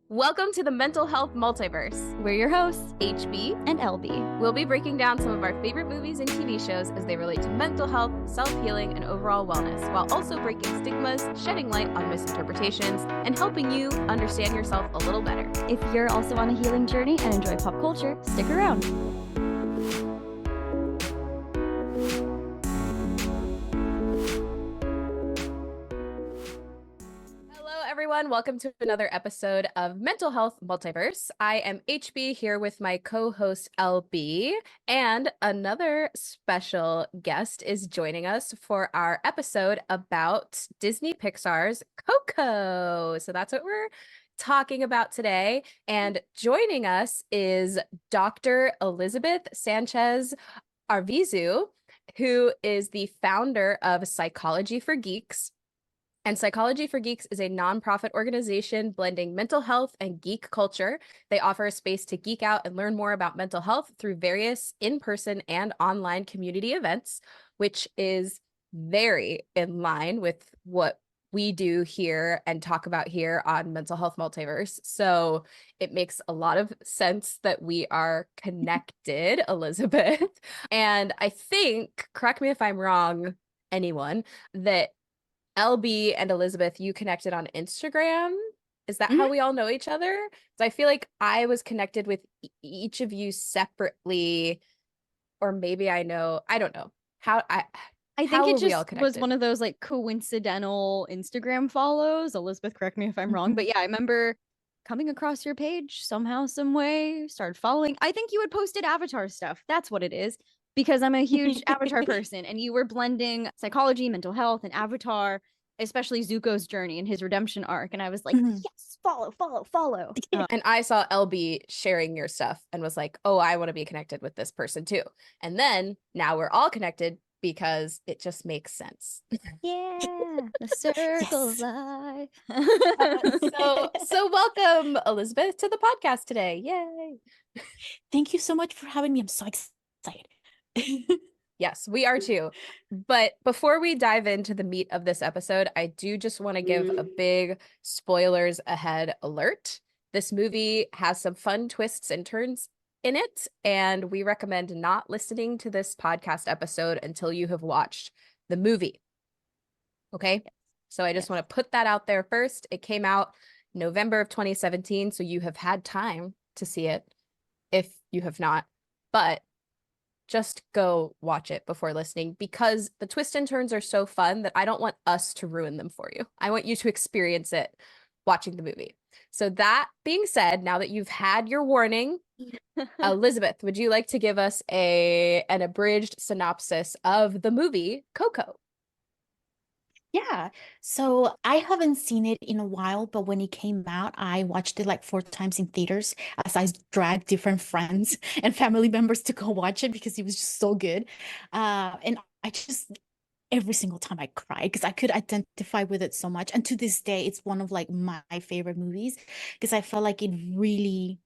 Welcome to the Mental Health Multiverse. We're your hosts, HB and LB. We'll be breaking down some of our favorite movies and TV shows as they relate to mental health, self-healing, and overall wellness, while also breaking stigmas, shedding light on misinterpretations, and helping you understand yourself a little better. If you're also on a healing journey and enjoy pop culture, stick around. Everyone, welcome to another episode of Mental Health Multiverse. I am HB here with my co-host LB, and another special guest is joining us for our episode about Disney Pixar's Coco. So that's what we're talking about today. And joining us is Dr. Elizabeth Sanchez Arvizu, who is the founder of Psychology for Geeks. And Psychology for Geeks is a nonprofit organization blending mental health and geek culture. They offer a space to geek out and learn more about mental health through various in-person and online community events, which is very in line with what we do here and talk about here on Mental Health Multiverse. So it makes a lot of sense that we are connected, Elizabeth. And I think, correct me if I'm wrong, anyone, that LB and Elizabeth, you connected on Instagram. Is that how we all know each other? So I feel like I was connected with each of you separately, or maybe I don't know. I think it just was one of those like coincidental Instagram follows. Elizabeth, correct me if I'm wrong, but yeah, I remember coming across your page somehow, some way, started following. I think you had posted Avatar stuff. That's what it is. Because I'm a huge Avatar person, and you were blending psychology, mental health, and Avatar, especially Zuko's journey and his redemption arc. And I was like, yes, follow. And I saw LB sharing your stuff and was like, oh, I want to be connected with this person too. And then now we're all connected because it just makes sense. Yeah, the circle of life. So welcome, Elizabeth, to the podcast today. Yay. Thank you so much for having me. I'm so excited. Yes, we are too. But before we dive into the meat of this episode, I do just want to give a big spoilers ahead alert. This movie has some fun twists and turns in it, and we recommend not listening to this podcast episode until you have watched the movie. Okay? So I just want to put that out there first. It came out November of 2017, so you have had time to see it if you have not. But just go watch it before listening, because the twists and turns are so fun that I don't want us to ruin them for you. I want you to experience it watching the movie. So that being said, now that you've had your warning, Elizabeth, would you like to give us an abridged synopsis of the movie Coco? Yeah, so I haven't seen it in a while, but when it came out, I watched it like 4 times in theaters as I dragged different friends and family members to go watch it because it was just so good. And I just, every single time I cry because I could identify with it so much. And to this day, it's one of like my favorite movies because I felt like it really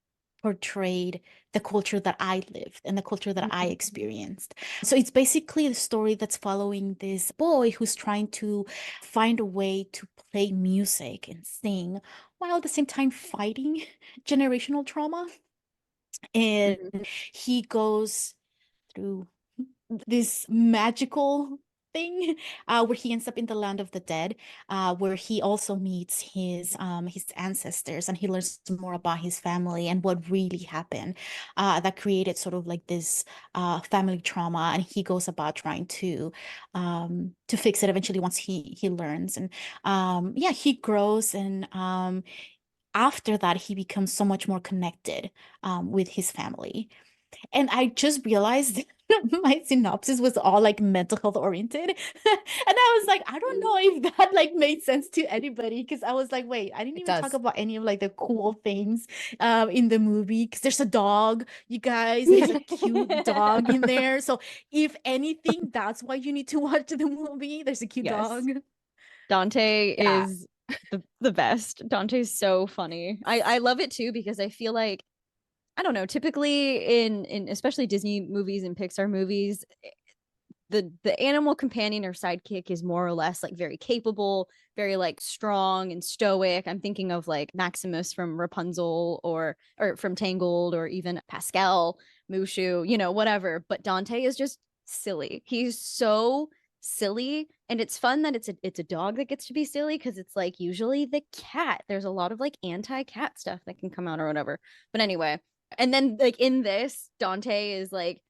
portrayed the culture that I lived and the culture that I experienced. So it's basically the story that's following this boy who's trying to find a way to play music and sing while at the same time fighting generational trauma. And he goes through this magical thing where he ends up in the land of the dead, where he also meets his ancestors, and he learns more about his family and what really happened that created sort of like this family trauma, and he goes about trying to fix it eventually once he learns. And yeah, he grows, and after that he becomes so much more connected with his family. And I just realized my synopsis was all like mental health oriented. And I was like, I don't know if that like made sense to anybody, because I was like, wait, I didn't even talk about any of like the cool things in the movie, because there's a dog, you guys, there's a cute dog in there. So if anything, that's why you need to watch the movie. There's a cute dog. Dante is the best. Dante's so funny. I love it too, because I feel like, I don't know, typically in especially Disney movies and Pixar movies, the animal companion or sidekick is more or less like very capable, very like strong and stoic. I'm thinking of like Maximus from Rapunzel or from Tangled, or even Pascal, Mushu, you know, whatever. But Dante is just silly. He's so silly, and it's fun that it's a dog that gets to be silly, because it's like usually the cat. There's a lot of like anti-cat stuff that can come out or whatever. But anyway, and then like in this, Dante is like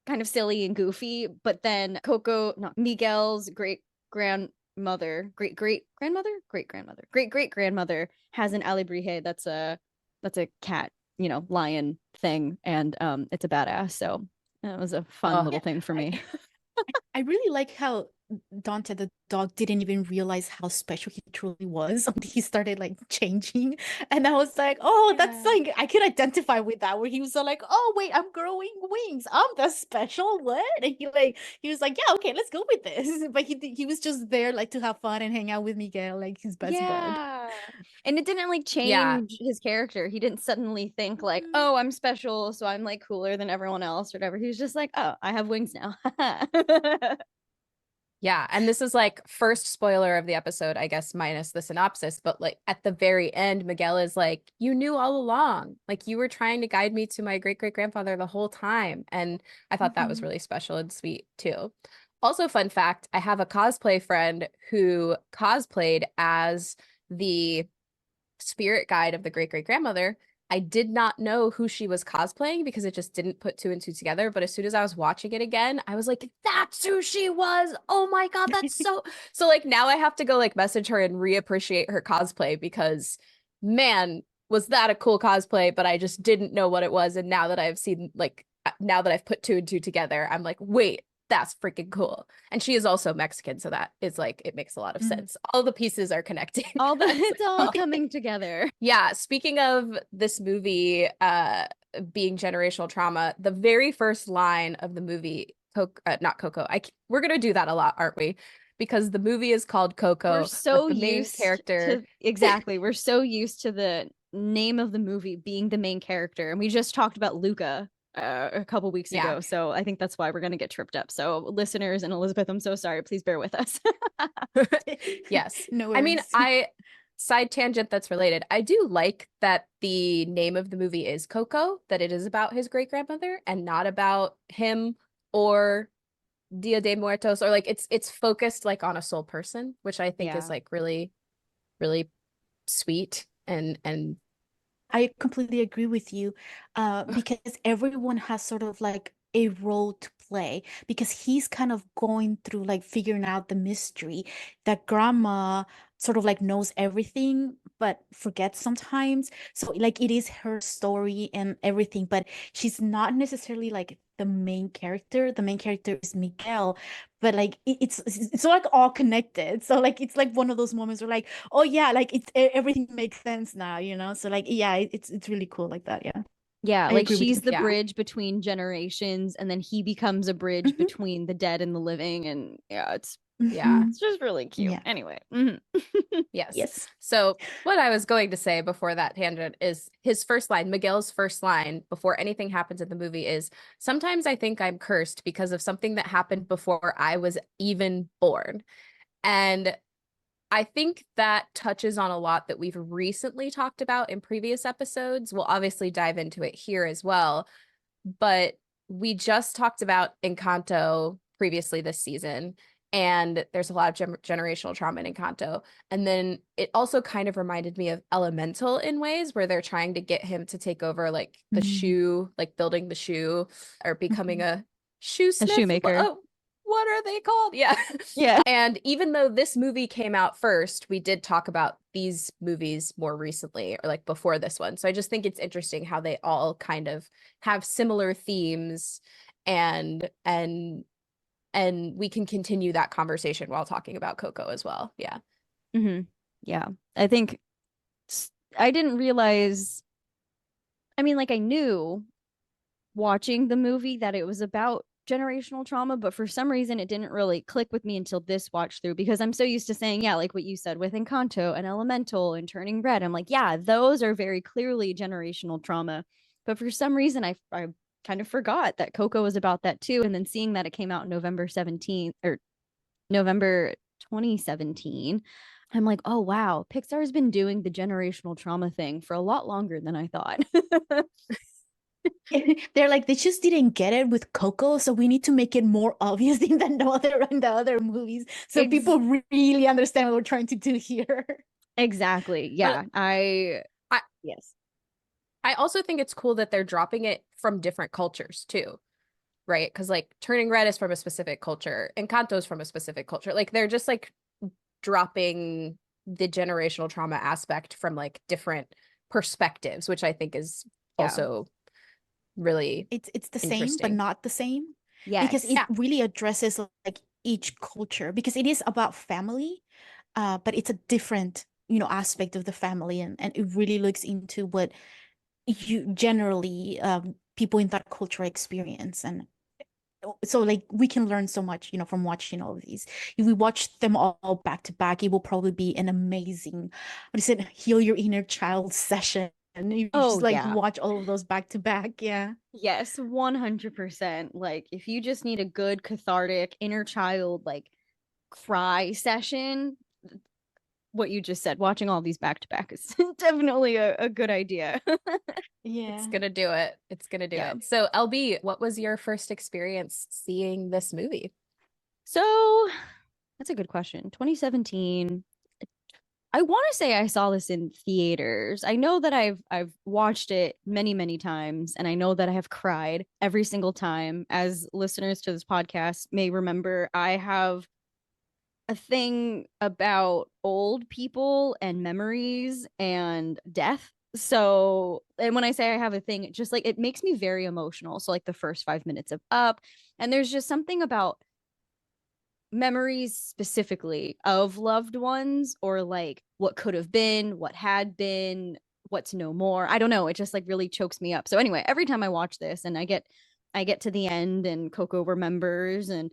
kind of silly and goofy, but then Coco, not Miguel's great grandmother, great great grandmother, great grandmother, great great grandmother has an alebrije that's a cat, you know, lion thing, and it's a badass. So that was a fun little thing for me. I really like how Dante the dog didn't even realize how special he truly was until he started like changing. And I was like, oh, that's like, I could identify with that, where he was so like, oh wait, I'm growing wings, I'm the special what? And he was like, yeah, okay, let's go with this. But he was just there like to have fun and hang out with Miguel, like his best bud. And it didn't like change his character. He didn't suddenly think like, oh, I'm special, so I'm like cooler than everyone else or whatever. He was just like, oh, I have wings now. Yeah, and this is like first spoiler of the episode, I guess, minus the synopsis, but like at the very end, Miguel is like, you knew all along. Like you were trying to guide me to my great-great-grandfather the whole time. And I thought that was really special and sweet too. Also, fun fact, I have a cosplay friend who cosplayed as the spirit guide of the great-great-grandmother. I did not know who she was cosplaying because it just didn't put two and two together. But as soon as I was watching it again, I was like, that's who she was. Oh my God, that's so like now I have to go like message her and reappreciate her cosplay, because man, was that a cool cosplay, but I just didn't know what it was. And now that I've seen, like, now that I've put two and two together, I'm like, wait, that's freaking cool. And she is also Mexican, so that is like, it makes a lot of sense. All the pieces are connecting. It's all coming together. Yeah, speaking of this movie being generational trauma, the very first line of the movie, not Coco, we're gonna do that a lot, aren't we? Because the movie is called Coco. We're so the main used character. Exactly. We're so used to the name of the movie being the main character, and we just talked about Luca a couple weeks ago, so I think that's why we're going to get tripped up. So listeners and Elizabeth, I'm so sorry, please bear with us. Yes. No worries. I mean, side tangent that's related, I do like that the name of the movie is Coco, that it is about his great grandmother and not about him or Dia de Muertos, or like it's focused like on a sole person, which I think is like really, really sweet. And I completely agree with you, because everyone has sort of like a role to play, because he's kind of going through like figuring out the mystery. That grandma sort of like knows everything but forgets sometimes. So like it is her story and everything, but she's not necessarily like the main character. The main character is Miguel, but like it's like all connected. So like it's like one of those moments where like, oh yeah, like it's everything makes sense now, you know? So like yeah, it's really cool like that. Yeah, I like agree with she's you. the Yeah. bridge between generations, and then he becomes a bridge between the dead and the living, and it's just really cute. Yeah. Anyway. Yes. So what I was going to say before that tangent is his first line, Miguel's first line before anything happens in the movie is, sometimes I think I'm cursed because of something that happened before I was even born. And I think that touches on a lot that we've recently talked about in previous episodes. We'll obviously dive into it here as well, but we just talked about Encanto previously this season, and there's a lot of generational trauma in Encanto. And then it also kind of reminded me of Elemental in ways where they're trying to get him to take over like the shoe, like building the shoe or becoming a shoesmith. A shoemaker. What are they called? Yeah. Yeah. And even though this movie came out first, we did talk about these movies more recently, or like before this one. So I just think it's interesting how they all kind of have similar themes, and we can continue that conversation while talking about Coco as well. Yeah. Yeah. I think I didn't realize, I mean, like I knew watching the movie that it was about generational trauma, but for some reason it didn't really click with me until this watch through, because I'm so used to saying, yeah, like what you said with Encanto and Elemental and Turning Red, I'm like, yeah, those are very clearly generational trauma. But for some reason I kind of forgot that Coco was about that too. And then seeing that it came out November 17th or November 2017, I'm like, oh wow, Pixar's been doing the generational trauma thing for a lot longer than I thought. They're like, they just didn't get it with Coco, so we need to make it more obvious in the other movies, so people really understand what we're trying to do here. Exactly. Yeah. Yes. I also think it's cool that they're dropping it from different cultures too, right? Because like Turning Red is from a specific culture, Encanto's from a specific culture. Like they're just like dropping the generational trauma aspect from like different perspectives, which I think is also really it's the same but not the same. Because it really addresses like each culture, because it is about family, but it's a different aspect of the family, and it really looks into what you generally people in that culture experience. And so like we can learn so much from watching all of these. If we watch them all back to back, it will probably be an amazing, what is it, heal your inner child session. And you just like watch all of those back to back. Yeah. Yes, 100%. Like if you just need a good cathartic inner child like cry session, what you just said, watching all these back to back is definitely a good idea. Yeah. It's gonna do it. It's gonna do it. So LB, what was your first experience seeing this movie? So that's a good question. 2017. I want to say I saw this in theaters. I know that I've watched it many, many times, and I know that I have cried every single time. As listeners to this podcast may remember, I have a thing about old people and memories and death. So, and when I say I have a thing, it just like it makes me very emotional. So like the first 5 minutes of Up, and there's just something about memories specifically of loved ones, or like what could have been, what had been, what's no more. I don't know. It just like really chokes me up. So anyway, every time I watch this and I get to the end and Coco remembers and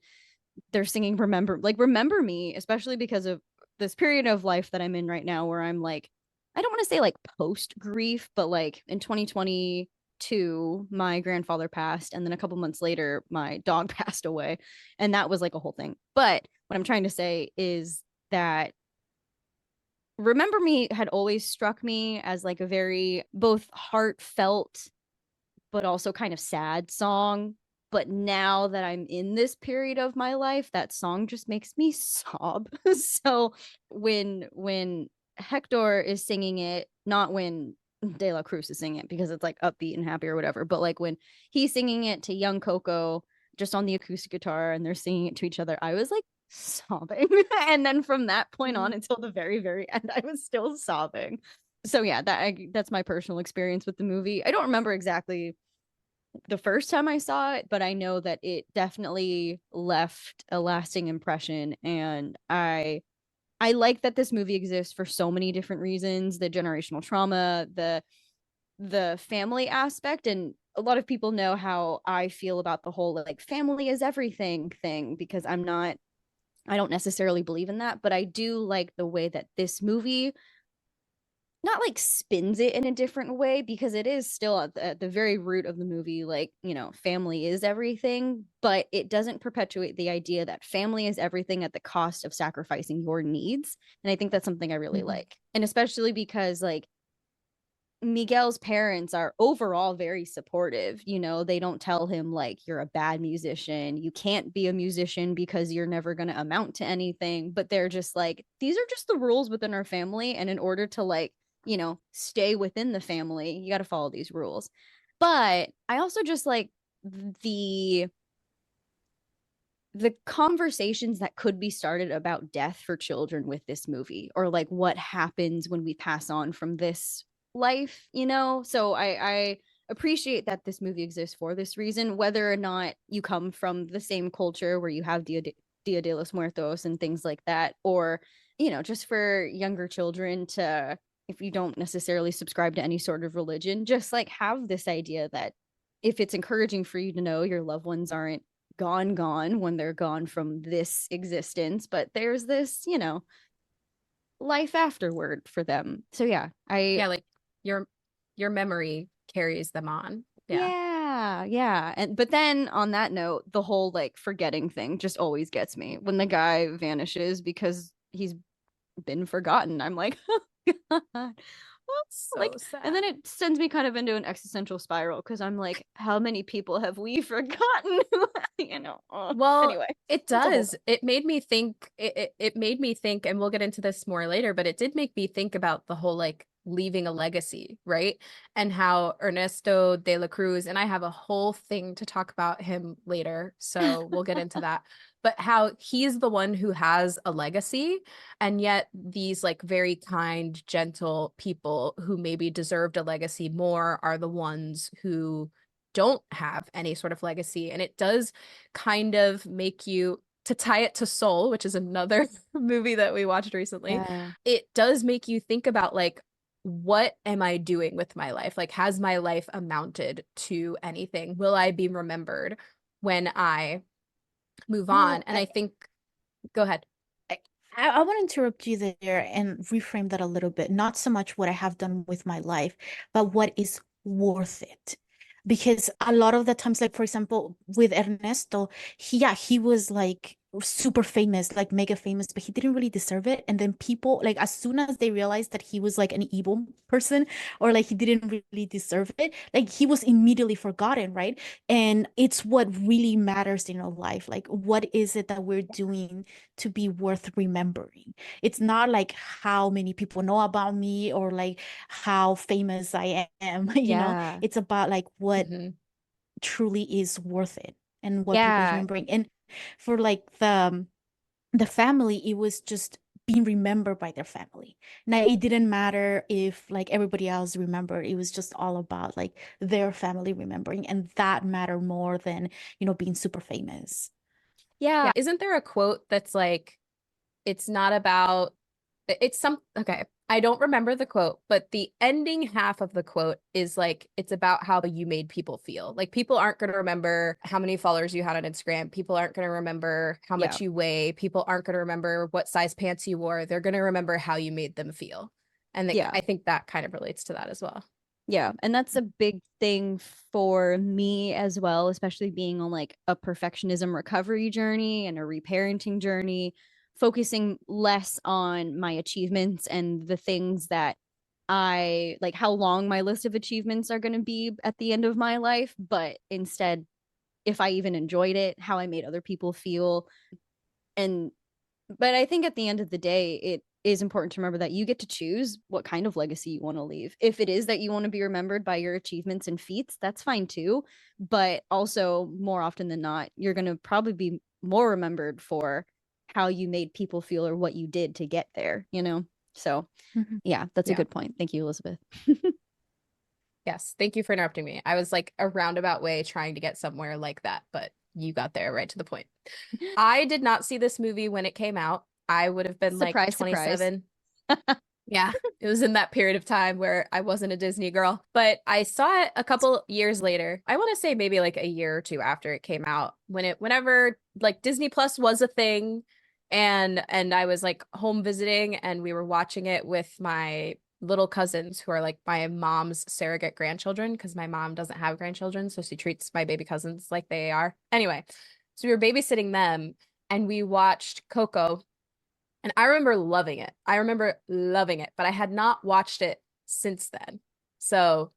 they're singing remember me, especially because of this period of life that I'm in right now where I'm like, I don't want to say like post grief, but like in 2022 my grandfather passed, and then a couple months later my dog passed away, and that was like a whole thing. But what I'm trying to say is that Remember Me had always struck me as like a very both heartfelt but also kind of sad song. But now that I'm in this period of my life, that song just makes me sob. So when Hector is singing it, not when De La Cruz is singing it because it's like upbeat and happy or whatever, but like when he's singing it to young Coco just on the acoustic guitar and they're singing it to each other, I was like sobbing. And then from that point on until the very, very end, I was still sobbing. So yeah, that's my personal experience with the movie. I don't remember exactly the first time I saw it, but I know that it definitely left a lasting impression. And I like that this movie exists for so many different reasons: the generational trauma, the family aspect. And a lot of people know how I feel about the whole like family is everything thing, because I don't necessarily believe in that, but I do like the way that this movie not like spins it in a different way, because it is still at the very root of the movie, like, family is everything, but it doesn't perpetuate the idea that family is everything at the cost of sacrificing your needs. And I think that's something I really like. And especially because like Miguel's parents are overall very supportive. They don't tell him like, you're a bad musician, you can't be a musician because you're never going to amount to anything, but they're just like, these are just the rules within our family, and in order to like stay within the family, you got to follow these rules. But I also just like the conversations that could be started about death for children with this movie, or like what happens when we pass on from this life. So I appreciate that this movie exists for this reason, whether or not you come from the same culture where you have Dia de los Muertos and things like that, or just for younger children to, if you don't necessarily subscribe to any sort of religion, just like have this idea that if it's encouraging for you to know your loved ones aren't gone when they're gone from this existence, but there's this, life afterward for them. So yeah, like your memory carries them on. Yeah. Yeah. But then on that note, the whole like forgetting thing just always gets me when the guy vanishes because he's been forgotten. I'm like, oh, God. Well, So like, sad. and then it sends me kind of into an existential spiral because I'm like, how many people have we forgotten? Well, anyway, it does. It made me think, it made me think, and we'll get into this more later, but it did make me think about the whole like leaving a legacy, right? And how Ernesto de la Cruz, and I have a whole thing to talk about him later, so we'll get into that. But how he's the one who has a legacy, and yet these like very kind, gentle people who maybe deserved a legacy more are the ones who don't have any sort of legacy. And it does kind of make you, to tie it to Soul, which is another movie that we watched recently, it does make you think about like, what am I doing with my life? Like, has my life amounted to anything? Will I be remembered when I move on? And I think, go ahead. I want to interrupt you there and reframe that a little bit. Not so much what I have done with my life, but what is worth it. Because a lot of the times, like for example, with Ernesto, he was like super famous, like mega famous, but he didn't really deserve it. And then people, like as soon as they realized that he was like an evil person or like he didn't really deserve it, like he was immediately forgotten, right? And it's what really matters in our life. Like, what is it that we're doing to be worth remembering? It's not like how many people know about me or like how famous I am, it's about like what truly is worth it and what people is remembering. And for like the family, it was just being remembered by their family. Now it didn't matter if like everybody else remembered. It was just all about like their family remembering, and that mattered more than being super famous. Yeah. Isn't there a quote that's like, it's not about, it's some, okay, I don't remember the quote, but the ending half of the quote is like, it's about how you made people feel. Like, people aren't going to remember how many followers you had on Instagram. People aren't going to remember how much you weigh. People aren't going to remember what size pants you wore. They're going to remember how you made them feel. And I think that kind of relates to that as well. Yeah, and that's a big thing for me as well, especially being on like a perfectionism recovery journey and a reparenting journey, focusing less on my achievements and the things that I like, how long my list of achievements are going to be at the end of my life, but instead, if I even enjoyed it, how I made other people feel. But I think at the end of the day, it is important to remember that you get to choose what kind of legacy you want to leave. If it is that you want to be remembered by your achievements and feats, that's fine too. But also, more often than not, you're going to probably be more remembered for how you made people feel or what you did to get there, So, yeah, that's a good point. Thank you, Elizabeth. Yes. Thank you for interrupting me. I was like a roundabout way trying to get somewhere like that, but you got there right to the point. I did not see this movie when it came out. I would have been like 27. Yeah, it was in that period of time where I wasn't a Disney girl, but I saw it a couple years later. I want to say maybe like a year or two after it came out, whenever like Disney Plus was a thing, and I was like home visiting, and we were watching it with my little cousins who are like my mom's surrogate grandchildren, because my mom doesn't have grandchildren, so she treats my baby cousins like they are. Anyway, so we were babysitting them, and we watched Coco. And I remember loving it. But I had not watched it since then. So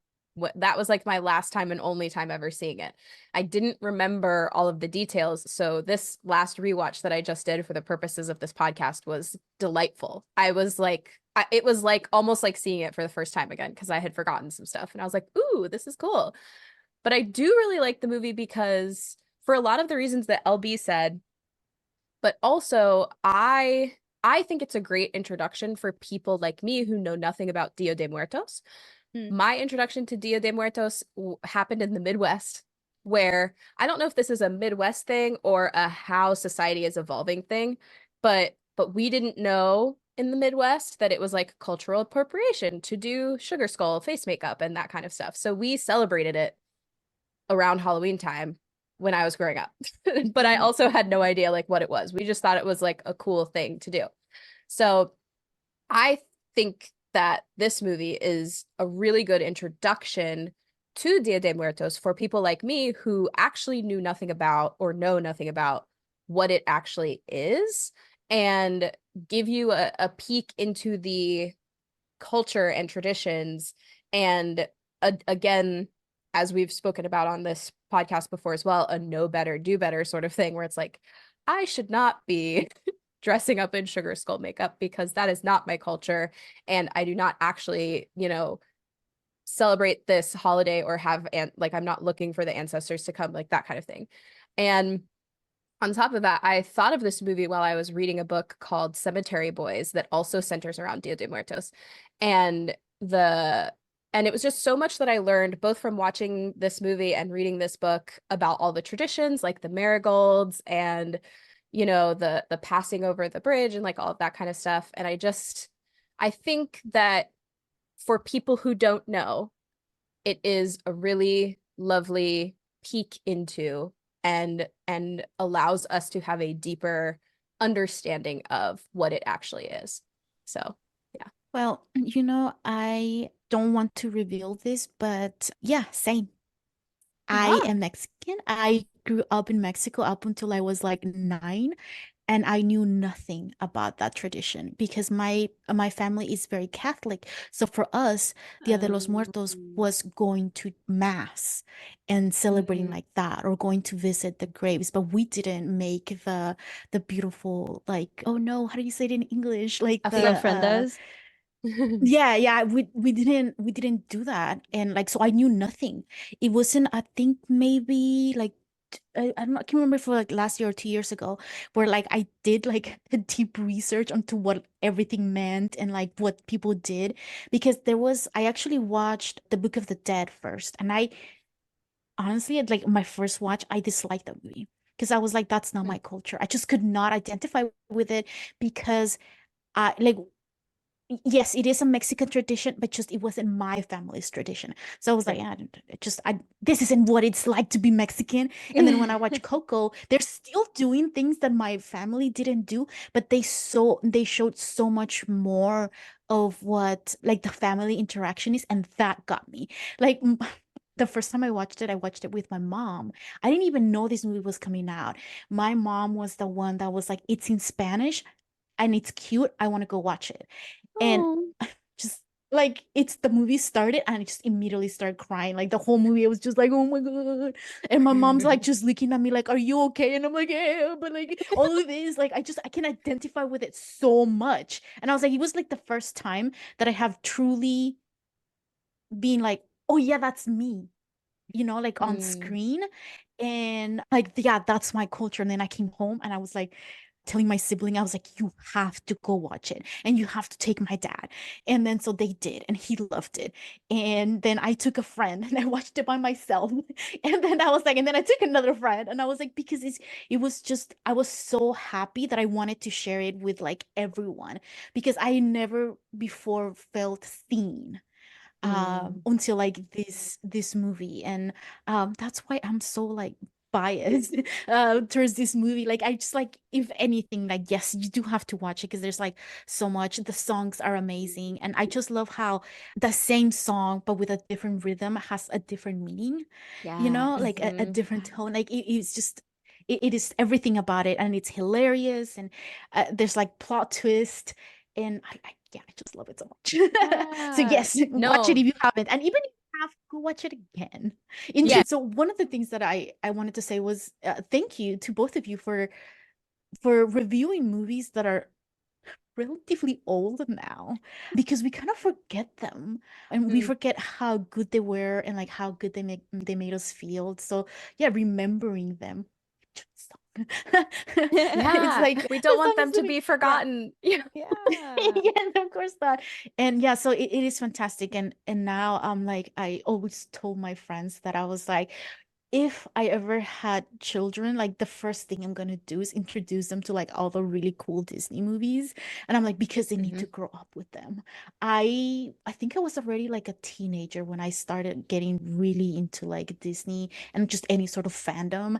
that was like my last time and only time ever seeing it. I didn't remember all of the details. So this last rewatch that I just did for the purposes of this podcast was delightful. I was like, it was like almost like seeing it for the first time again, because I had forgotten some stuff. And I was like, ooh, this is cool. But I do really like the movie because, for a lot of the reasons that LB said, but also I think it's a great introduction for people like me who know nothing about Dia de Muertos. My introduction to Dia de Muertos happened in the Midwest, where I don't know if this is a Midwest thing or a how society is evolving thing, but we didn't know in the Midwest that it was like cultural appropriation to do sugar skull face makeup and that kind of stuff. So we celebrated it around Halloween time when I was growing up. But I also had no idea like what it was. We just thought it was like a cool thing to do. So I think that this movie is a really good introduction to Dia de Muertos for people like me who actually knew nothing about or know nothing about what it actually is, and give you a peek into the culture and traditions. And again, as we've spoken about on this podcast before as well, a know better, do better sort of thing, where it's like, I should not be dressing up in sugar skull makeup because that is not my culture. And I do not actually, celebrate this holiday or have, and like, I'm not looking for the ancestors to come, like that kind of thing. And on top of that, I thought of this movie while I was reading a book called Cemetery Boys that also centers around Dia de Muertos. And it was just so much that I learned both from watching this movie and reading this book about all the traditions, like the marigolds and, the passing over the bridge and like all of that kind of stuff. And I think that for people who don't know, it is a really lovely peek into and allows us to have a deeper understanding of what it actually is. So, yeah. Well, I don't want to reveal this, but yeah, same. I am Mexican. I grew up in Mexico up until I was like 9, and I knew nothing about that tradition because my family is very Catholic. So for us, Dia de los Muertos was going to mass and celebrating like that, or going to visit the graves, but we didn't make the beautiful, like, oh no, how do you say it in English? Like the ofrendas. Yeah, we didn't do that. And like, so I knew nothing. It wasn't, I think maybe like I can't remember for like last year or 2 years ago, where like I did like a deep research onto what everything meant and like what people did. Because I actually watched The Book of the Dead first, and I honestly, like my first watch, I disliked the movie because I was like, that's not my culture. I just could not identify with it because I like, yes, it is a Mexican tradition, but just it wasn't my family's tradition. So I was like, this isn't what it's like to be Mexican. And then when I watch Coco, they're still doing things that my family didn't do, but they showed so much more of what like the family interaction is, and that got me. Like the first time I watched it with my mom. I didn't even know this movie was coming out. My mom was the one that was like, it's in Spanish and it's cute. I want to go watch it. And just like, it's the movie started and I just immediately started crying. Like the whole movie, I was just like, oh my God. And my mom's like just looking at me like, are you okay? And I'm like, yeah, but like all of this, like I can identify with it so much. And I was like, it was like the first time that I have truly been like, oh yeah, that's me, like on screen. And like, yeah, that's my culture. And then I came home and I was like telling my sibling, I was like, you have to go watch it and you have to take my dad. And then so they did, and he loved it. And then I took a friend and I watched it by myself. And then I was like, and then I took another friend, and I was like, because it was just, I was so happy that I wanted to share it with like everyone, because I never before felt seen until like this movie. And that's why I'm so like biased towards this movie. Like, I just like, if anything, like, yes, you do have to watch it because there's like so much. The songs are amazing, and I just love how the same song but with a different rhythm has a different meaning. Like a different tone. Like it's just, it is everything about it, and it's hilarious, and there's like plot twist, and I just love it so much. So yes, watch it if you haven't, and even if you have, go watch it again. So one of the things that I wanted to say was thank you to both of you for reviewing movies that are relatively old now, because we kind of forget them, and we forget how good they were and like how good they made us feel. So yeah, remembering them. It's like, we don't want them to be forgotten. Yeah. Of course not. And yeah, so it is fantastic. And now I'm like, I always told my friends that I was like, if I ever had children, like the first thing I'm gonna do is introduce them to like all the really cool Disney movies. And I'm like, because they need to grow up with them. I think I was already like a teenager when I started getting really into like Disney and just any sort of fandom.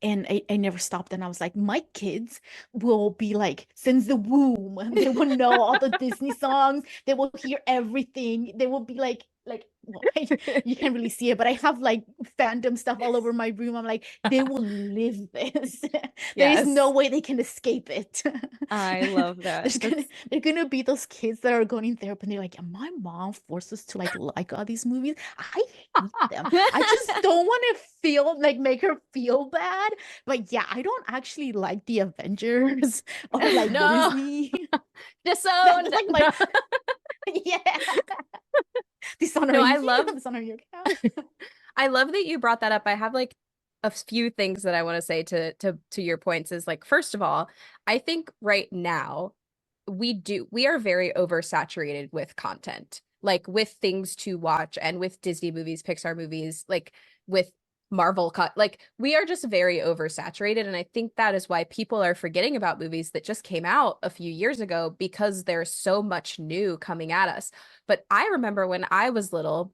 And I never stopped. And I was like, my kids will be like, since the womb, they will know all the Disney songs. They will hear everything. They will be like like, well, you can't really see it, but I have like fandom stuff all over my room. I'm like, they will live this. There is no way they can escape it. I love that. They're gonna be those kids that are going in therapy and they're like, my mom forced us to like all these movies. I hate them. I just don't want to feel like make her feel bad. But yeah, I don't actually like the Avengers or like Disney. Disowned. Like my yeah. No, I love dishonor your cat. I love that you brought that up. I have like a few things that I want to say to your points is like, first of all, I think right now we are very oversaturated with content, like with things to watch and with Disney movies, Pixar movies, like with Marvel like we are just very oversaturated. And I think that is why people are forgetting about movies that just came out a few years ago because there's so much new coming at us. But I remember when I was little,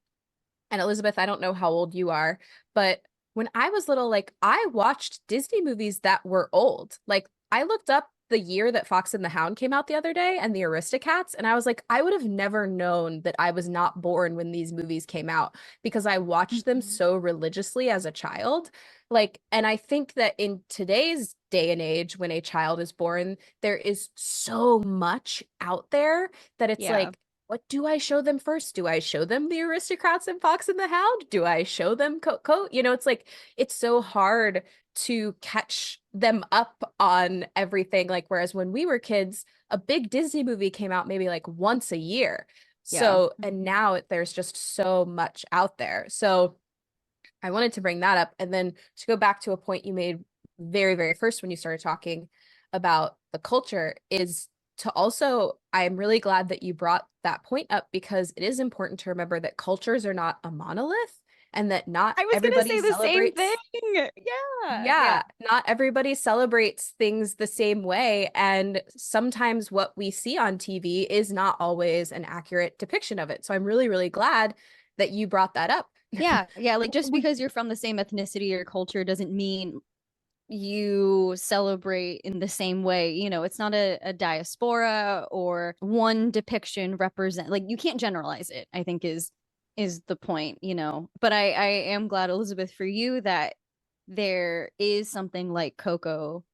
and Elizabeth, I don't know how old you are, but when I was little, like I watched Disney movies that were old. Like I looked up the year that Fox and the Hound came out the other day and the Aristocats, and I was like, I would have never known that I was not born when these movies came out because I watched them so religiously as a child. Like, and I think that in today's day and age, when a child is born, there is so much out there that it's like, what do I show them first? Do I show them the Aristocrats and Fox and the Hound? Do I show them Coco? You know, it's like, it's so hard to catch them up on everything. Like, whereas when we were kids, a big Disney movie came out maybe like once a year. So, and now there's just so much out there. So I wanted to bring that up. And then to go back to a point you made very, very first when you started talking about the culture is to also, I'm really glad that you brought that point up because it is important to remember that cultures are not a monolith and that not everybody say the same thing. Yeah. Not everybody celebrates things the same way. And sometimes what we see on TV is not always an accurate depiction of it. So I'm really, really glad that you brought that up. Yeah. Like just because you're from the same ethnicity or culture doesn't mean you celebrate in the same way. You know, it's not a diaspora or one depiction represent, like you can't generalize it, I think is the point, you know. But I am glad, Elizabeth, for you that there is something like Coco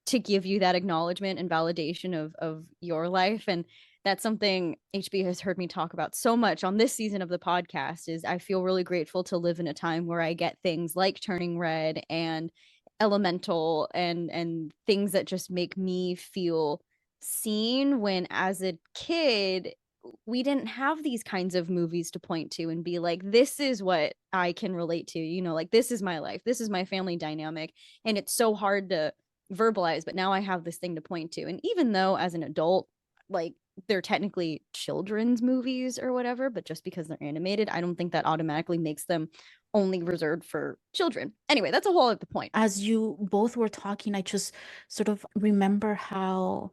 to give you that acknowledgement and validation of your life. And that's something HB has heard me talk about so much on this season of the podcast is I feel really grateful to live in a time where I get things like Turning Red and Elemental and things that just make me feel seen, when as a kid we didn't have these kinds of movies to point to and be like, this is what I can relate to, you know, like this is my life, this is my family dynamic. And it's so hard to verbalize, but now I have this thing to point to. And even though as an adult, like they're technically children's movies or whatever, but just because they're animated, I don't think that automatically makes them only reserved for children. Anyway, that's a whole other point. As you both were talking, I just sort of remember how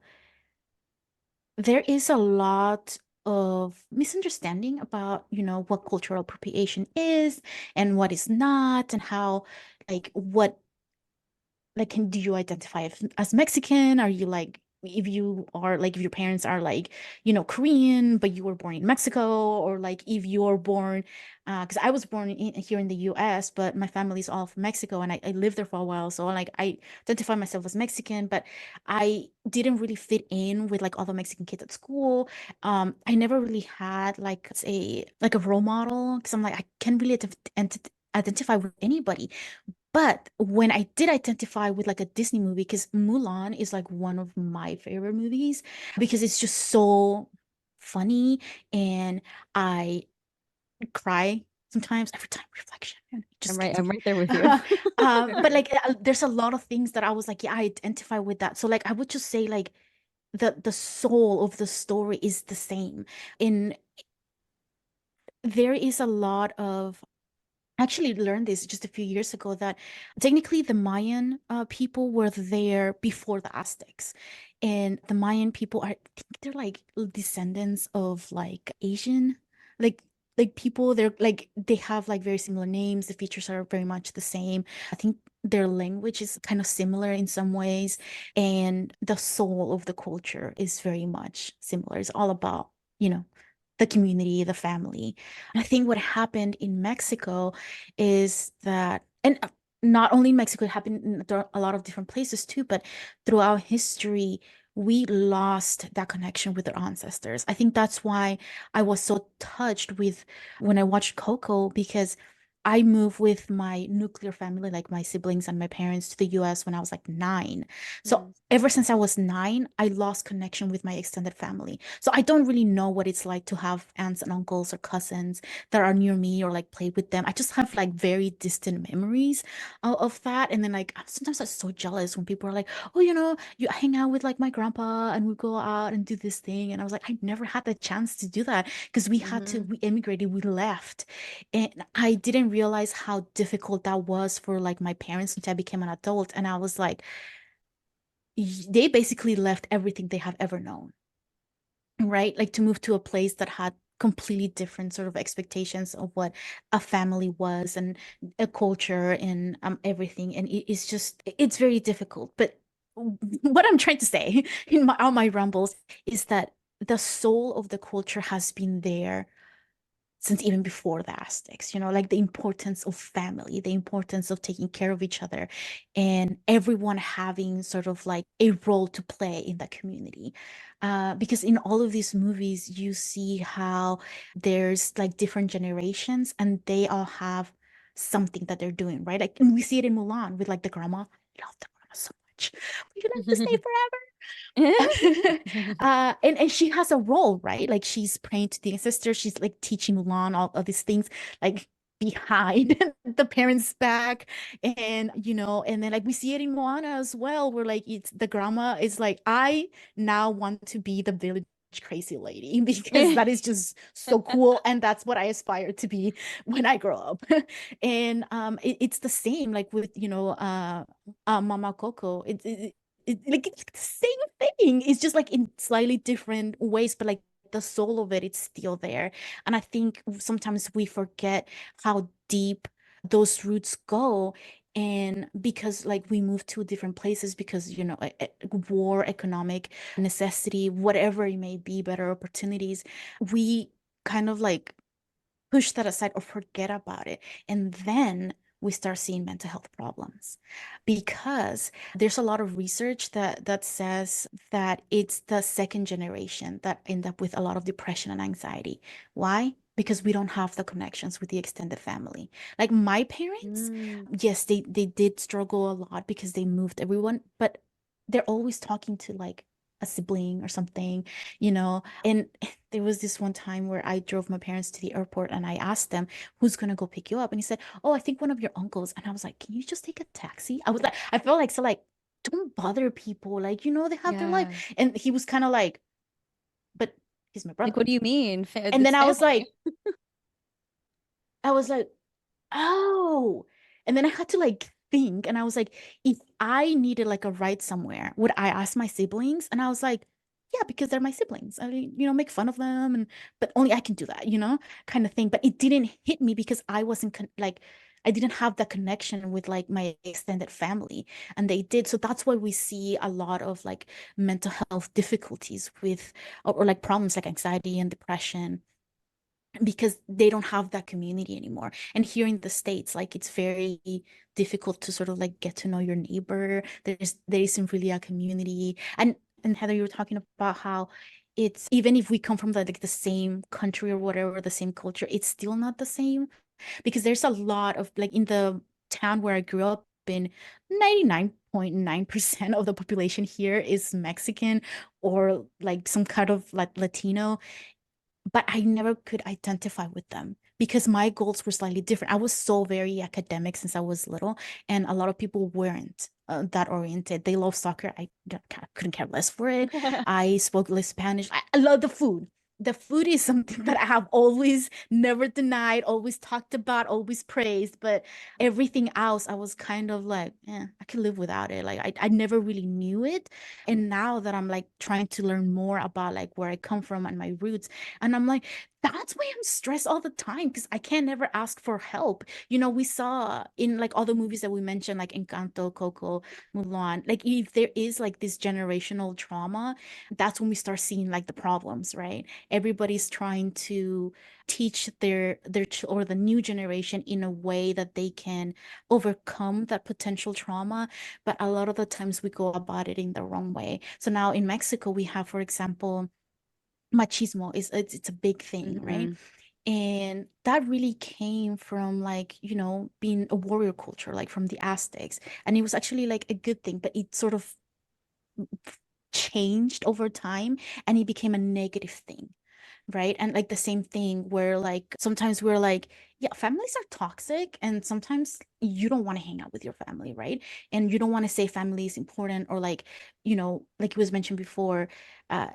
there is a lot of misunderstanding about, you know, what cultural appropriation is and what is not, and how, like, what, like, do you identify as Mexican? Are you like, if you are like, if your parents are like, you know, Korean, but you were born in Mexico, or like if you're born, because I was born here in the US, but my family's all from Mexico and I lived there for a while. So like I identify myself as Mexican, but I didn't really fit in with like all the Mexican kids at school. I never really had like a role model because I'm like, I can't really identify with anybody. But when I did identify with like a Disney movie, because Mulan is like one of my favorite movies because it's just so funny, and I cry sometimes every time reflection. I'm right there with you. But like there's a lot of things that I was like, yeah, I identify with that. So like I would just say like the soul of the story is the same. And there is a lot of, actually learned this just a few years ago, that technically the Mayan people were there before the Aztecs. And the Mayan people are, I think they're like descendants of like Asian, like people. They're like, they have like very similar names. The features are very much the same. I think their language is kind of similar in some ways. And the soul of the culture is very much similar. It's all about, you know, the community, the family. I think what happened in Mexico is that, and not only in Mexico, it happened in a lot of different places too, but throughout history, we lost that connection with our ancestors. I think that's why I was so touched with when I watched Coco, because I moved with my nuclear family, like my siblings and my parents, to the US when I was like 9. So ever since I was 9, I lost connection with my extended family. So I don't really know what it's like to have aunts and uncles or cousins that are near me or like play with them. I just have like very distant memories of that. And then like sometimes I'm so jealous when people are like, oh, you hang out with like my grandpa and we go out and do this thing. And I was like, I never had the chance to do that because we immigrated, we left. And I didn't realize how difficult that was for like my parents until I became an adult. And I was like, they basically left everything they have ever known, right? Like to move to a place that had completely different sort of expectations of what a family was and a culture and everything. And it's very difficult. But what I'm trying to say in all my rumbles is that the soul of the culture has been there since even before the Aztecs, like the importance of family, the importance of taking care of each other, and everyone having sort of like a role to play in the community. Because in all of these movies, you see how there's like different generations and they all have something that they're doing, right? Like, and we see it in Mulan with like the grandma. I love the grandma so much. Would you like to stay forever? And she has a role, right? Like she's praying to the ancestors, she's like teaching Mulan all of these things, like behind the parents' back, and then like we see it in Moana as well, where like it's the grandma is like, I now want to be the village crazy lady because that is just so cool, and that's what I aspire to be when I grow up. And it's the same like with Mama Coco. Like it's the same thing. It's just like in slightly different ways, but like the soul of it's still there. And I think sometimes we forget how deep those roots go. And because like we move to different places because, war, economic necessity, whatever it may be, better opportunities, we kind of like push that aside or forget about it. And then we start seeing mental health problems because there's a lot of research that says that it's the second generation that end up with a lot of depression and anxiety. Why? Because we don't have the connections with the extended family. Like my parents, yes, they did struggle a lot because they moved everyone, but they're always talking to like a sibling or something, and there was this one time where I drove my parents to the airport and I asked them, who's gonna go pick you up? And he said, oh, I think one of your uncles. And I was like, can you just take a taxi? I felt like, so like, don't bother people. Like, they have their life. And he was kind of like, but he's my brother. Like, what do you mean? And then I was like, oh. And then I had to like think, and I was like, if I needed like a ride somewhere, would I ask my siblings? And I was like, yeah, because they're my siblings. I, make fun of them, but only I can do that, kind of thing. But it didn't hit me because I wasn't like, I didn't have that connection with like my extended family, and they did. So that's why we see a lot of like mental health difficulties with, or like problems like anxiety and depression, because they don't have that community anymore. And here in the States, like it's very difficult to sort of like get to know your neighbor. There isn't really a community. And Heather, you were talking about how it's, even if we come from like the same country or whatever, the same culture, it's still not the same, because there's a lot of like in the town where I grew up in, 99.9% of the population here is Mexican or like some kind of like Latino, but I never could identify with them because my goals were slightly different. I was so very academic since I was little, and a lot of people weren't that oriented. They love soccer. I couldn't care less for it. I spoke less Spanish. I love the food. The food is something that I have always never denied, always talked about, always praised. But everything else, I was kind of like, I can live without it. Like I never really knew it. And now that I'm like trying to learn more about like where I come from and my roots, and I'm like, That's why I'm stressed all the time because I can never ask for help. We saw in like all the movies that we mentioned, like Encanto, Coco, Mulan, like if there is like this generational trauma, that's when we start seeing like the problems, right? Everybody's trying to teach or the new generation in a way that they can overcome that potential trauma, but a lot of the times we go about it in the wrong way. So now in Mexico, we have, for example, machismo is it's a big thing, right? Mhm. And that really came from like, being a warrior culture, like from the Aztecs. And it was actually like a good thing, but it sort of changed over time and it became a negative thing, right? And like the same thing where like sometimes we're like, yeah, families are toxic and sometimes you don't want to hang out with your family, right? And you don't want to say family is important, or like, like it was mentioned before, uh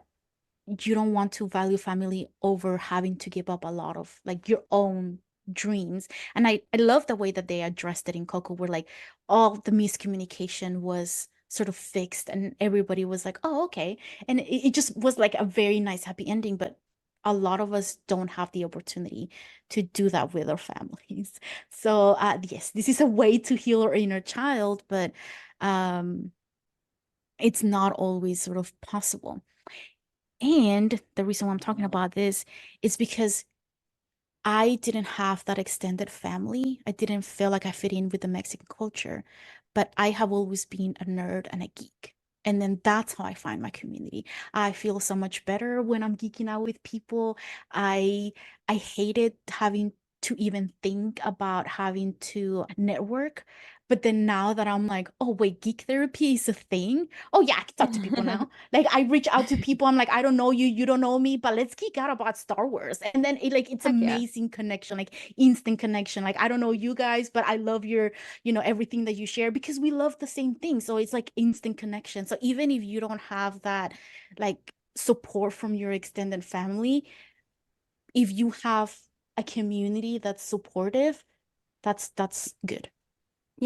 you don't want to value family over having to give up a lot of like your own dreams. And I love the way that they addressed it in Coco, where like all the miscommunication was sort of fixed and everybody was like, oh, okay. And it just was like a very nice happy ending. But a lot of us don't have the opportunity to do that with our families. So yes, this is a way to heal our inner child, but um it's not always sort of possible. And the reason why I'm talking about this is because I didn't have that extended family. I didn't feel like I fit in with the Mexican culture, but I have always been a nerd and a geek. And then that's how I find my community. I feel so much better when I'm geeking out with people. I hated having to even think about having to network. But then now that I'm like, oh wait, geek therapy is a thing. Oh yeah, I can talk to people now. Like I reach out to people. I'm like, I don't know you, you don't know me, but let's geek out about Star Wars. And then it's Heck yeah. amazing connection, like instant connection. Like I don't know you guys, but I love your, everything that you share because we love the same thing. So it's like instant connection. So even if you don't have that like support from your extended family, if you have a community that's supportive, that's good.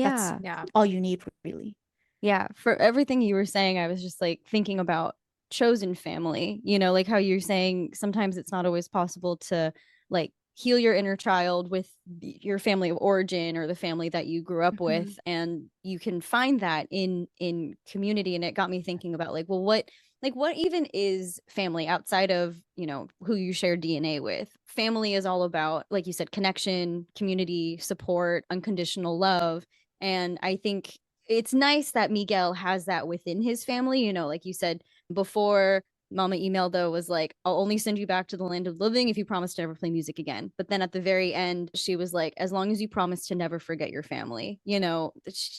That's Yeah. Yeah. all you need, really. Yeah, for everything you were saying, I was just like thinking about chosen family, like how you're saying sometimes it's not always possible to like heal your inner child with your family of origin or the family that you grew up Mhm. with, and you can find that in community. And it got me thinking about like, well, what even is family outside of, who you share DNA with? Family is all about, like you said, connection, community, support, unconditional love. And I think it's nice that Miguel has that within his family. Like you said before, Mama Email though was like, I'll only send you back to the land of living if you promise to never play music again. But then at the very end, she was like, as long as you promise to never forget your family.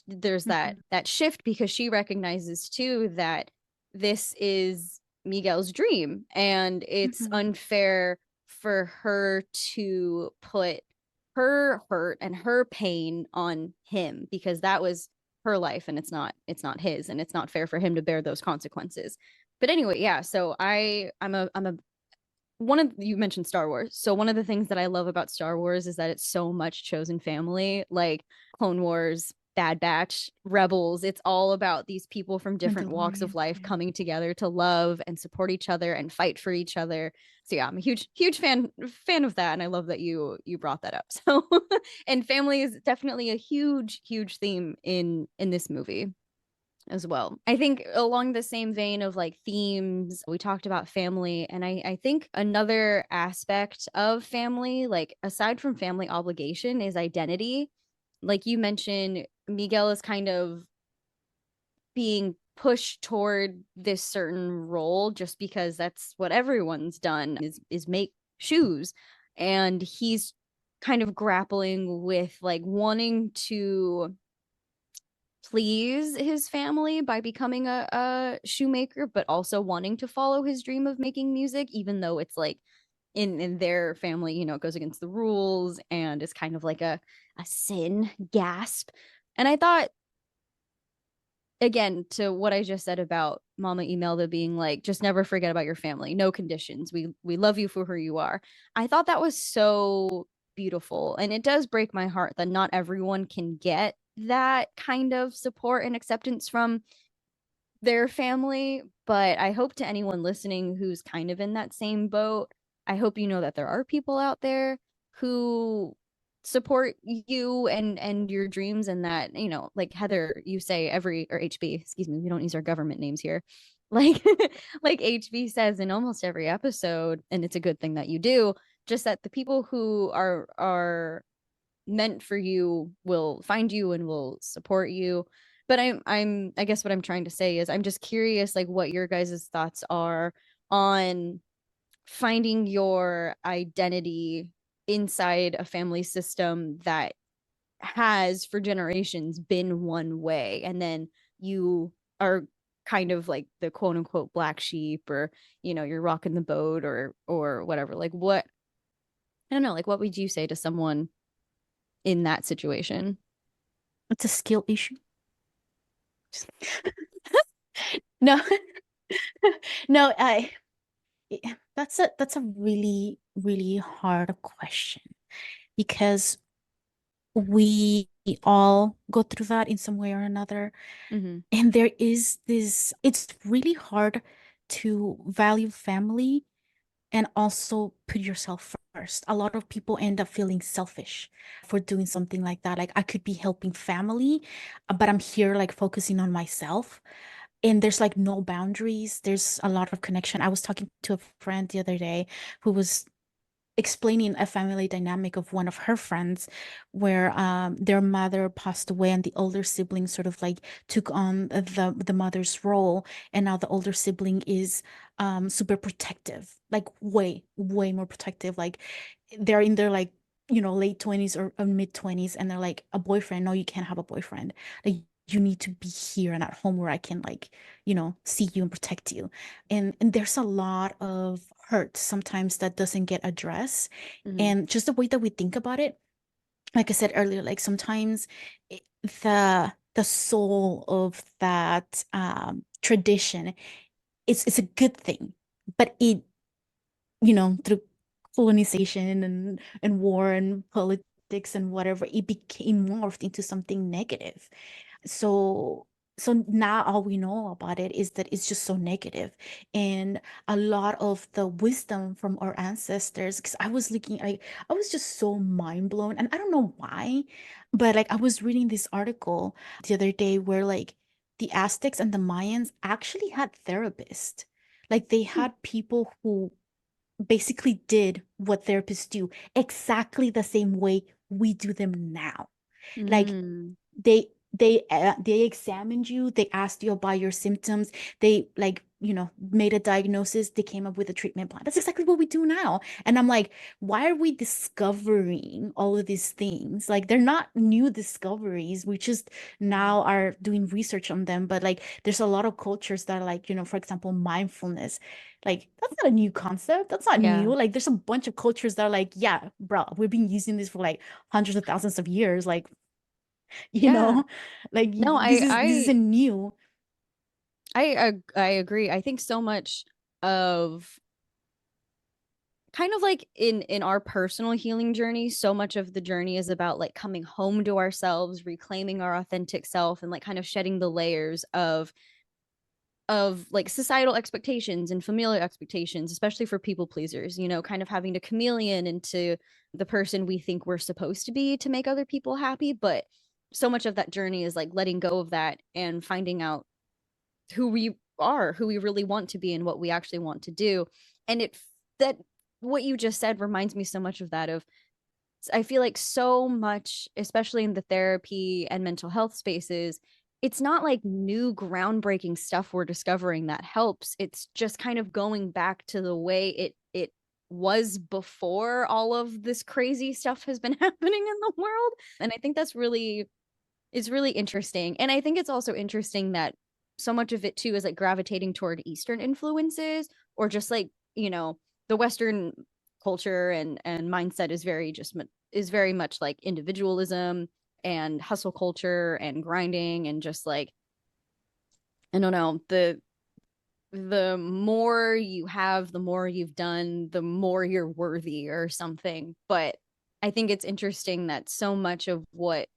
There's that Mhm. that shift because she recognizes too that this is Miguel's dream, and it's Mhm. unfair for her to put her hurt and her pain on him because that was her life and it's not his, and it's not fair for him to bear those consequences. But anyway, yeah, so I'm a one of you mentioned Star Wars. So one of the things that I love about Star Wars is that it's so much chosen family, like Clone Wars, Bad Batch, Rebels. It's all about these people from different walks of Mandalorian. life Yeah. coming together to love and support each other and fight for each other. So yeah, I'm a huge fan of that, and I love that you brought that up. So and family is definitely a huge theme in this movie as well. I think along the same vein of like themes, we talked about family. And I think another aspect of family, like aside from family obligation, is identity. Like you mentioned, Miguel is kind of being pushed toward this certain role just because that's what everyone's done is make shoes. And he's kind of grappling with like wanting to please his family by becoming a shoemaker, but also wanting to follow his dream of making music, even though it's like in their family, it goes against the rules and it's kind of like a sin gasp. And I thought, again, to what I just said about Mama Imelda being like, just never forget about your family, no conditions. We love you for who you are. I thought that was so beautiful. And it does break my heart that not everyone can get that kind of support and acceptance from their family. But I hope to anyone listening who's kind of in that same boat I hope you know that there are people out there who support you and your dreams, and that, you know, like Heather, you say every, or HB, excuse me, we don't use our government names here. Like like HB says in almost every episode, and it's a good thing that you do, just that the people who are meant for you will find you and will support you. But I guess what I'm trying to say is I'm just curious, like, what your guys' thoughts are on finding your identity inside a family system that has for generations been one way, and then you are kind of like the quote unquote black sheep, or, you know, you're rocking the boat, or whatever. Like, what, I don't know, like, what would you say to someone in that situation? It's a skill issue. No, no, that's a really, really hard question, because we all go through that in some way or another. Mm-hmm. And there is this, it's really hard to value family and also put yourself first. A lot of people end up feeling selfish for doing something like that. Like, I could be helping family, but I'm here like focusing on myself. And there's like no boundaries. There's a lot of connection. I was talking to a friend the other day who was explaining a family dynamic of one of her friends, where their mother passed away and the older sibling sort of like took on the mother's role, and now the older sibling is super protective, like way more protective. Like, they're in their like, you know, late 20s or mid 20s, and they're like, a boyfriend, no, you can't have a boyfriend. Like, you need to be here and at home where I can, like, you know, see you and protect you. And there's a lot of hurt sometimes that doesn't get addressed. Mm-hmm. And just the way that we think about it, like I said earlier, like sometimes the soul of that tradition, it's a good thing, but it, you know, through colonization and war and politics and whatever, it became morphed into something negative. So now all we know about it is that it's just so negative. And a lot of the wisdom from our ancestors, because I was looking, I was just so mind blown, and I don't know why, but like I was reading this article the other day where like the Aztecs and the Mayans actually had therapists. Like, they had people who basically did what therapists do exactly the same way we do them now. Like, Mm. they examined you, they asked you about your symptoms, they, like, you know, made a diagnosis, they came up with a treatment plan. That's exactly what we do now. And I'm like, why are we discovering all of these things? Like, they're not new discoveries, we just now are doing research on them. But like, there's a lot of cultures that are like, you know, for example, mindfulness, like, that's not a new concept, that's not Yeah. new. Like, there's a bunch of cultures that are like, yeah, bro, we've been using this for like hundreds of thousands of years. Like, you Yeah. know, like, No, this isn't new. I agree. I think so much of, kind of like in our personal healing journey, so much of the journey is about like coming home to ourselves, reclaiming our authentic self, and like kind of shedding the layers of like societal expectations and familiar expectations, especially for people pleasers, you know, kind of having to chameleon into the person we think we're supposed to be to make other people happy. But so much of that journey is like letting go of that and finding out who we are, who we really want to be, and what we actually want to do. And it, that, what you just said reminds me so much of that. Of, I feel like so much, especially in the therapy and mental health spaces, it's not like new groundbreaking stuff we're discovering that helps. It's just kind of going back to the way it was before all of this crazy stuff has been happening in the world. And I think that's really, is really interesting. And I think it's also interesting that so much of it too is like gravitating toward Eastern influences, or just like, you know, the Western culture and mindset is very just is very much like individualism and hustle culture and grinding, and just like, I don't know, the more you have, the more you've done, the more you're worthy or something. But I think it's interesting that so much of what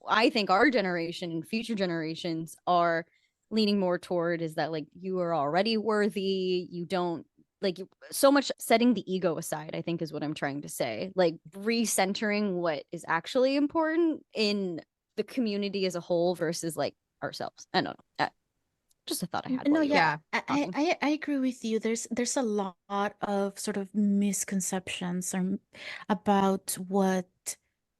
I think our generation and future generations are leaning more toward is that like, you are already worthy. You don't like so much setting the ego aside, I think is what I'm trying to say. Like recentering what is actually important in the community as a whole versus like ourselves. I don't know. Just a thought I had No, while you were yeah, talking. I agree with you. There's a lot of sort of misconceptions about what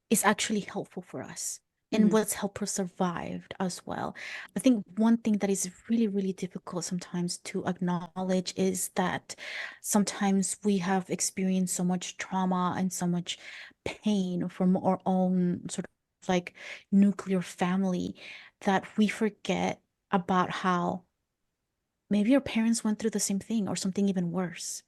is actually helpful for us and Mhm. what's helped us survive as well. I think one thing that is really, really difficult sometimes to acknowledge is that sometimes we have experienced so much trauma and so much pain from our own sort of like nuclear family that we forget about how maybe your parents went through the same thing or something even worse,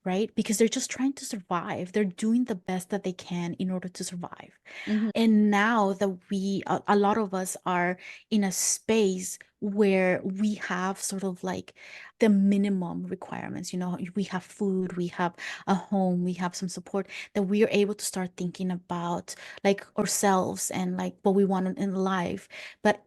right? Because they're just trying to survive. They're doing the best that they can in order to survive. Mhm. And now that a lot of us are in a space where we have sort of like the minimum requirements, we have food, we have a home, we have some support, that we are able to start thinking about like ourselves and like what we want in life. But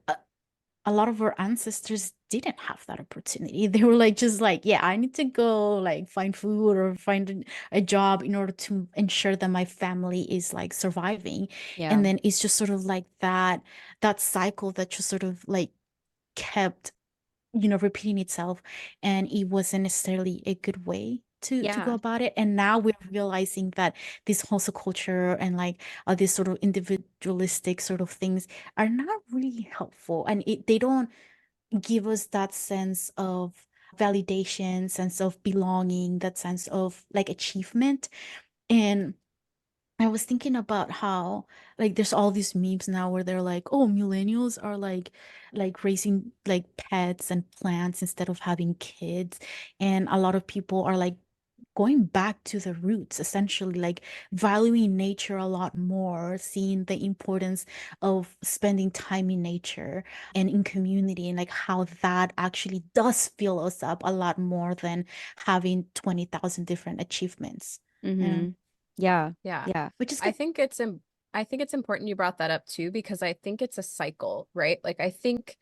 a lot of our ancestors didn't have that opportunity. They were like, just like, yeah, I need to go like find food or find a job in order to ensure that my family is like surviving. Yeah. And then it's just sort of like that cycle that just sort of like kept, repeating itself. And it wasn't necessarily a good way to go Yeah. about it. And now we're realizing that this hustle culture and like these sort of individualistic sort of things are not really helpful, and they don't give us that sense of validation, sense of belonging, that sense of like achievement. And I was thinking about how like there's all these memes now where they're like, oh, millennials are like raising like pets and plants instead of having kids. And a lot of people are like going back to the roots, essentially like valuing nature a lot more, seeing the importance of spending time in nature and in community, and like how that actually does fill us up a lot more than having 20,000 different achievements. Yeah. Mm-hmm. Yeah. Yeah. Yeah. Which is I good. think it's I think it's important you brought that up too, because I think it's a cycle, right? Like I think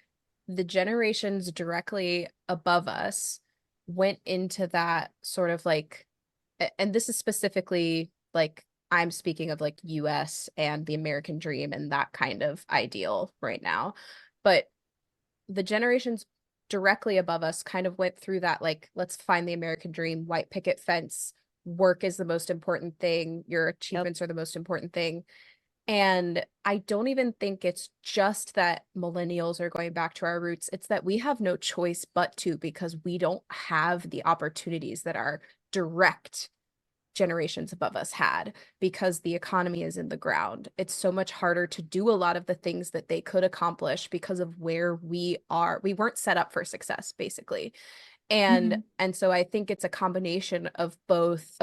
the generations directly above us went into that sort of like, and this is specifically like I'm speaking of like US and the American dream and that kind of ideal right now. But the generations directly above us kind of went through that, like, let's find the American dream, white picket fence, work is the most important thing, your Yep. achievements are the most important thing. And I don't even think it's just that millennials are going back to our roots. It's that we have no choice but to, because we don't have the opportunities that our direct generations above us had, because the economy is in the ground. It's so much harder to do a lot of the things that they could accomplish because of where we are. We weren't set up for success, basically. And Mhm. and so I think it's a combination of both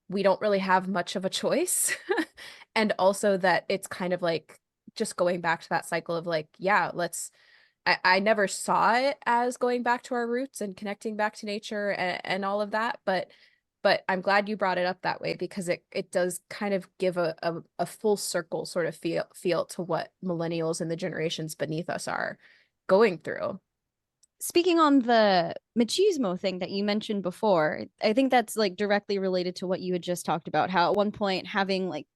we don't really have much of a choice and also that it's kind of like just going back to that cycle of like, yeah, I never saw it as going back to our roots and connecting back to nature and all of that, but I'm glad you brought it up that way, because it does kind of give a full circle sort of feel to what millennials and the generations beneath us are going through. Speaking on the machismo thing that you mentioned before, I think that's like directly related to what you had just talked about. How at one point having like,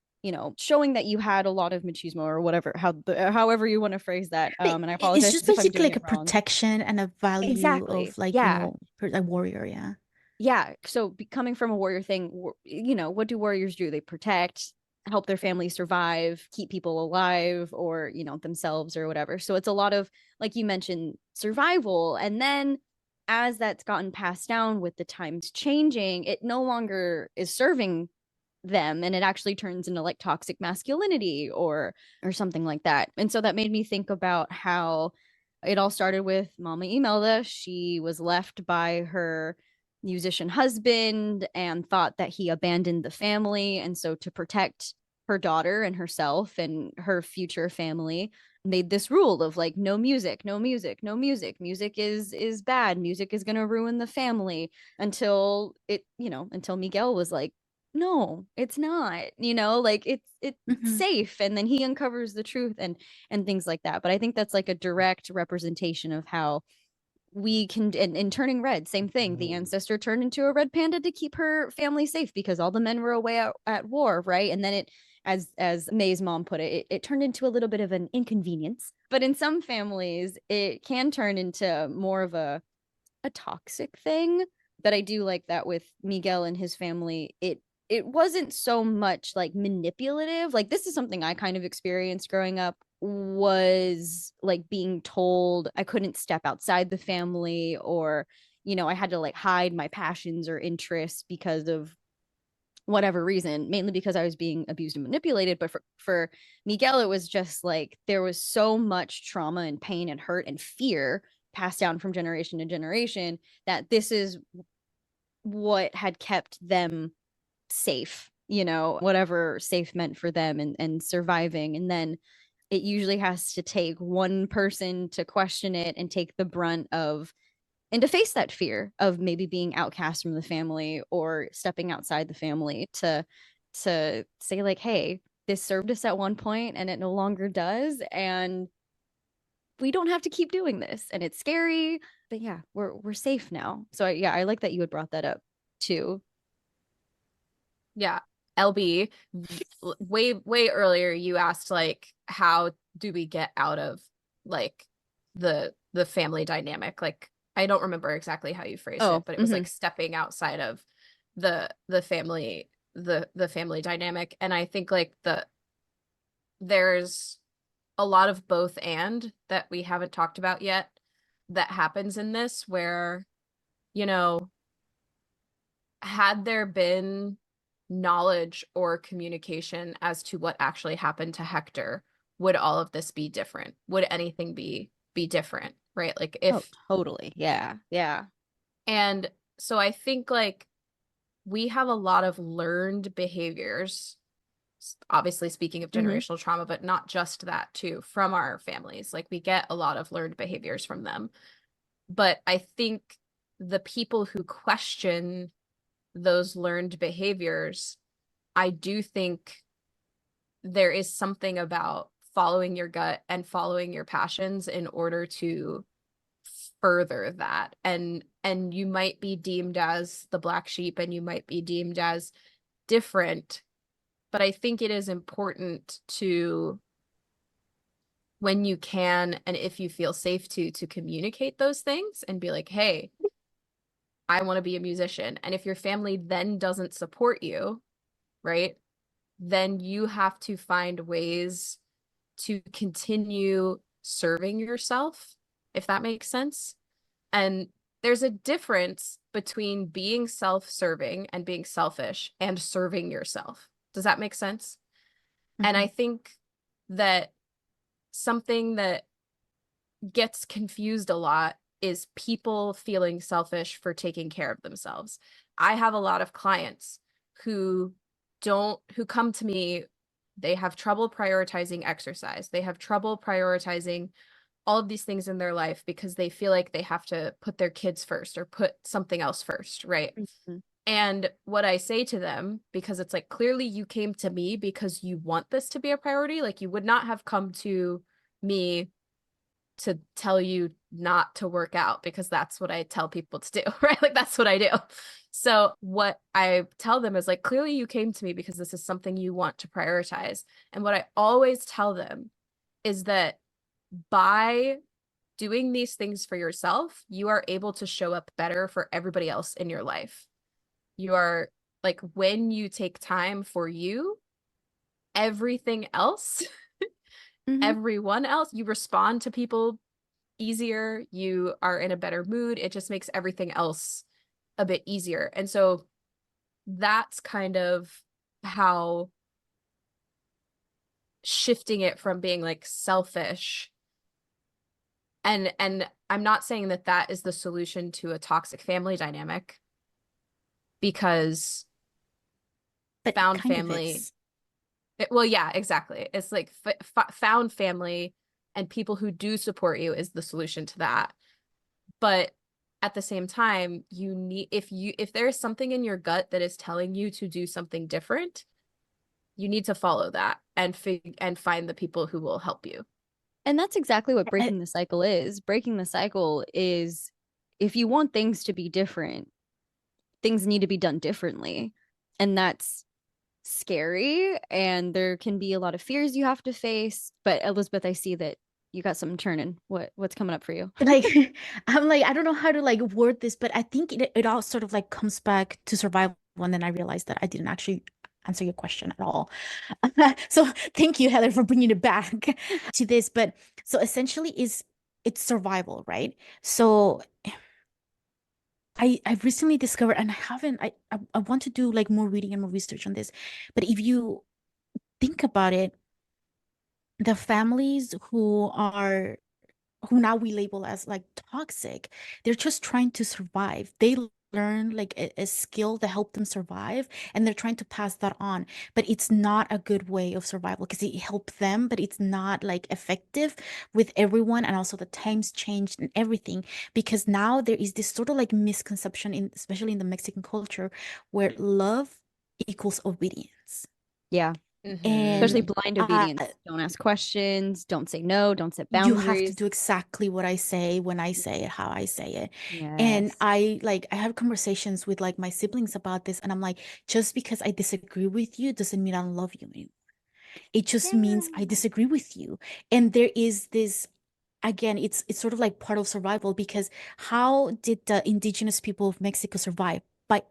showing that you had a lot of machismo or whatever, however you want to phrase that. But And I it's apologize just if I'm basically doing like it a wrong. protection and a value Exactly. of like, Yeah. a warrior, yeah. Yeah. So coming from a warrior thing, what do warriors do? They protect, help their families survive, keep people alive, or, themselves or whatever. So it's a lot of, like you mentioned, survival. And then as that's gotten passed down with the times changing, it no longer is serving them, and it actually turns into like toxic masculinity or something like that. And so that made me think about how it all started with Mama Imelda. She was left by her musician husband and thought that he abandoned the family, and so to protect her daughter and herself and her future family, made this rule of like no music, no music, no music, music is bad, music is going to ruin the family, until Miguel was like, no, it's not, like it's Hmm. safe, and then he uncovers the truth and things like that. But I think that's like a direct representation of how we can, and turning red, same thing. The ancestor turned into a red panda to keep her family safe because all the men were away at war, right? And then it, as May's mom put it, it turned into a little bit of an inconvenience. But in some families, it can turn into more of a toxic thing. But I do like that with Miguel and his family. It wasn't so much like manipulative. Like, this is something I kind of experienced growing up, was like being told I couldn't step outside the family, or, you know, I had to like hide my passions or interests because of whatever reason, mainly because I was being abused and manipulated. But for Miguel, it was just like there was so much trauma and pain and hurt and fear passed down from generation to generation that this is what had kept them safe, you know, whatever safe meant for them, and surviving. And then it usually has to take one person to question it and take the brunt of, and to face that fear of maybe being outcast from the family or stepping outside the family, to say like, hey, this served us at one point and it no longer does, and we don't have to keep doing this, and it's scary, but yeah, we're safe now. So I like that you had brought that up too. Yeah. LB, way earlier you asked like, how do we get out of like the family dynamic? Like, I don't remember exactly how you phrased it, but it was like stepping outside of the family, the family dynamic. And I think like there's a lot of both and that we haven't talked about yet that happens in this, where, you know, had there been knowledge or communication as to what actually happened to Hector, would all of this be different? Would anything be different, right? Like, if totally. Yeah. And so I think like we have a lot of learned behaviors, obviously speaking of generational trauma, but not just that too, from our families. Like, we get a lot of learned behaviors from them. But I think the people who question those learned behaviors, I do think there is something about following your gut and following your passions in order to further that. And you might be deemed as the black sheep, and you might be deemed as different, but I think it is important to, when you can and if you feel safe to communicate those things and be like, hey, I want to be a musician. And if your family then doesn't support you, right, then you have to find ways to continue serving yourself, if that makes sense. And there's a difference between being self-serving and being selfish and serving yourself. Does that make sense? And I think that something that gets confused a lot is people feeling selfish for taking care of themselves. I have a lot of clients who come to me, they have trouble prioritizing exercise. They have trouble prioritizing all of these things in their life because they feel like they have to put their kids first or put something else first, right? And what I say to them, because it's like, clearly you came to me because you want this to be a priority. Like, you would not have come to me to tell you not to work out, because that's what I tell people to do, right? Like, that's what I do. So what I tell them is like, clearly you came to me because this is something you want to prioritize. And what I always tell them is that by doing these things for yourself, you are able to show up better for everybody else in your life. You are like, when you take time for you, everything else, everyone else, you respond to people easier, you are in a better mood. It just makes everything else a bit easier. And so that's kind of how shifting it from being like selfish, and I'm not saying that that is the solution to a toxic family dynamic, because found family, well, yeah, exactly. It's like found family and people who do support you is the solution to that. But at the same time, you need, if there is something in your gut that is telling you to do something different, you need to follow that and find the people who will help you. And that's exactly what breaking the cycle is. Breaking the cycle is if you want things to be different, things need to be done differently. And that's scary. And there can be a lot of fears you have to face. But Elizabeth, I see that you got something turning. What's coming up for you? Like, I'm like, I don't know how to like word this, but I think it all sort of like comes back to survival. And then I realized that I didn't actually answer your question at all. So thank you, Heather, for bringing it back to this. But so essentially it's survival, right? So I've recently discovered, and I haven't, I want to do like more reading and more research on this. But if you think about it, the families who now we label as like toxic, they're just trying to survive. They learn like a skill to help them survive, and they're trying to pass that on. But it's not a good way of survival because it helped them, but it's not like effective with everyone. And also the times changed and everything, because now there is this sort of like misconception in, especially in the Mexican culture, where love equals obedience. Yeah. Especially blind obedience. Don't ask questions. Don't say no. Don't set boundaries. You have to do exactly what I say when I say it, how I say it. Yes. And I have conversations with like my siblings about this, and I'm like, just because I disagree with you doesn't mean I don't love you anymore. It just means I disagree with you. And there is this, again, it's sort of like part of survival, because how did the indigenous people of Mexico survive? By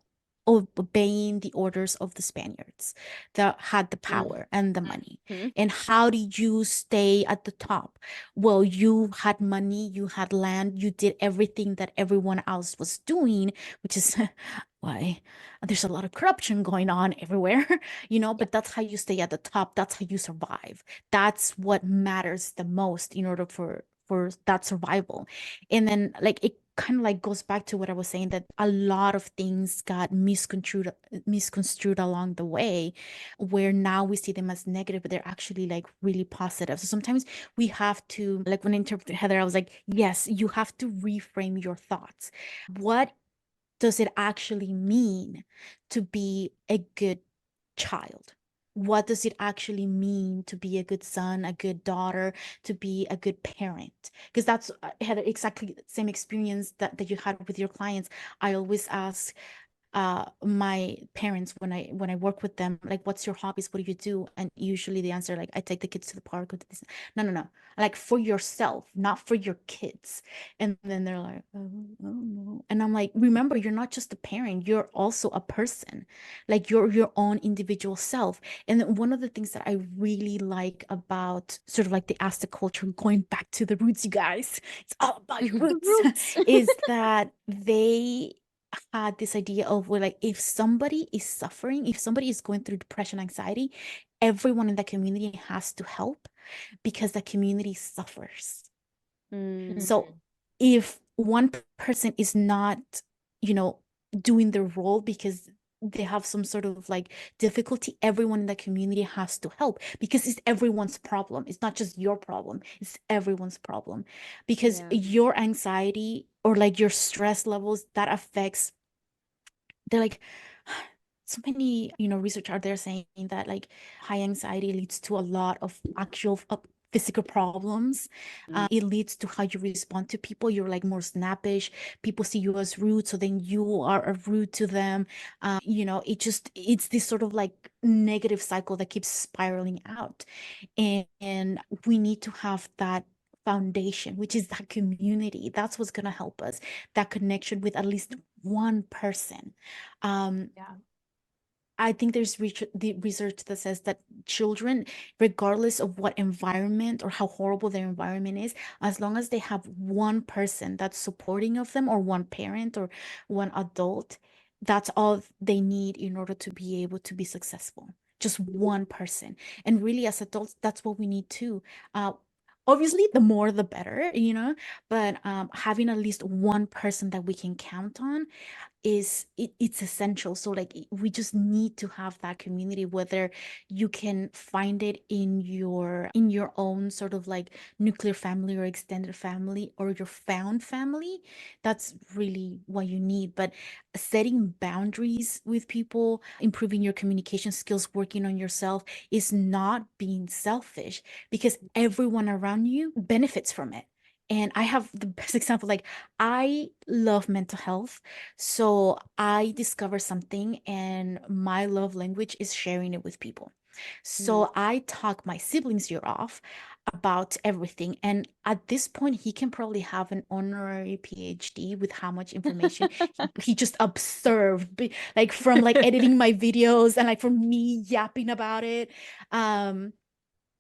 obeying the orders of the Spaniards that had the power and the money. And how did you stay at the top? Well, you had money, you had land, you did everything that everyone else was doing, which is why there's a lot of corruption going on everywhere, but that's how you stay at the top. That's how you survive. That's what matters the most in order for that survival. And then like it kind of like goes back to what I was saying, that a lot of things got misconstrued along the way, where now we see them as negative, but they're actually like really positive. So sometimes we have to, like when I interpreted Heather, I was like, yes, you have to reframe your thoughts. What does it actually mean to be a good child? What does it actually mean to be a good son, a good daughter, to be a good parent? Because that's had exactly the same experience that you had with your clients. I always ask my parents when I work with them, like, what's your hobbies, what do you do? And usually the answer, like, I take the kids to the park or to this. No, like for yourself, not for your kids. And then they're like, oh no. And I'm like, remember, you're not just a parent, you're also a person. Like you're your own individual self. And then one of the things that I really like about sort of like the Aztec culture, going back to the roots, you guys, it's all about your roots, is that they had this idea of, well, like, if somebody is suffering, if somebody is going through depression, anxiety, everyone in that community has to help because the community suffers. So if one person is not, doing their role because they have some sort of like difficulty, everyone in the community has to help, because it's everyone's problem. It's not just your problem, it's everyone's problem. Because your anxiety or like your stress levels, that affects, they're like, so many research out there saying that like high anxiety leads to a lot of actual physical problems. It leads to how you respond to people. You're like more snappish. People see you as rude, so then you are rude to them. It's this sort of like negative cycle that keeps spiraling out. And we need to have that foundation, which is that community. That's what's going to help us, that connection with at least one person. I think there's the research that says that children, regardless of what environment or how horrible their environment is, as long as they have one person that's supporting of them, or one parent or one adult, that's all they need in order to be able to be successful. Just one person. And really, as adults, that's what we need too. Obviously, the more the better, but having at least one person that we can count on it's essential. So like we just need to have that community, whether you can find it in your own sort of like nuclear family or extended family or your found family. That's really what you need. But setting boundaries with people, improving your communication skills, working on yourself, is not being selfish, because everyone around you benefits from it. And I have the best example. Like, I love mental health. So I discover something, and my love language is sharing it with people. Mhm. So I talk my siblings' ear off about everything. And at this point, he can probably have an honorary PhD with how much information he just observed, like from like editing my videos and like from me yapping about it.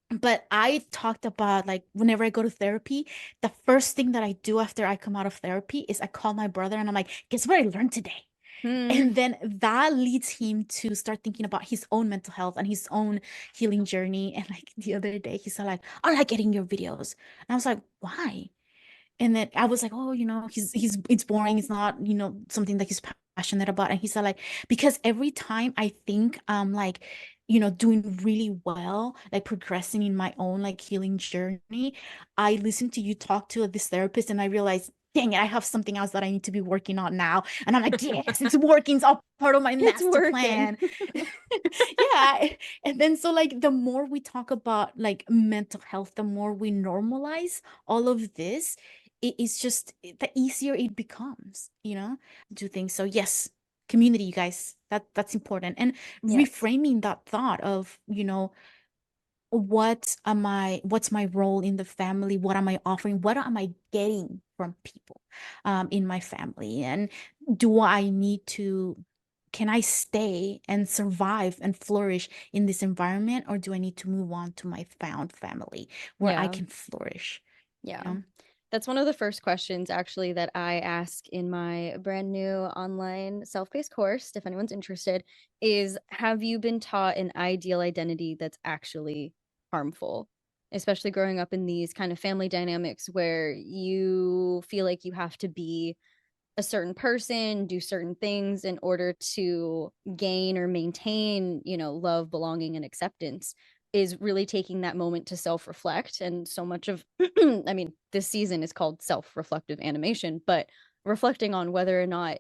But I talked about, like, whenever I go to therapy, the first thing that I do after I come out of therapy is I call my brother and I'm like, guess what I learned today? Hmm. And then that leads him to start thinking about his own mental health and his own healing journey. And like the other day, he said, like, I like getting your videos. And I was like, why? And then I was like, oh, he's it's boring. It's not, something that he's passionate about. And he said, like, because every time I think I'm like, doing really well, like progressing in my own like healing journey, I listen to you talk to this therapist and I realize, dang it, I have something else that I need to be working on now. And I'm like, yes, it's working. It's all part of my It's master working. plan. Yeah. And then so like the more we talk about like mental health, the more we normalize all of this, it is just the easier it becomes, do things. So yes, community, you guys, that's important. And Yes. reframing that thought of, what's my role in the family? What am I offering? What am I getting from people in my family? And do I need to, can I stay and survive and flourish in this environment, or do I need to move on to my found family where I Yeah. can flourish? Yeah. You know? That's one of the first questions actually that I ask in my brand new online self-paced course, if anyone's interested, is have you been taught an ideal identity that's actually harmful? Especially growing up in these kind of family dynamics where you feel like you have to be a certain person, do certain things in order to gain or maintain, love, belonging, and acceptance, is really taking that moment to self-reflect. And so much of, I mean, this season is called self-reflective animation, but reflecting on whether or not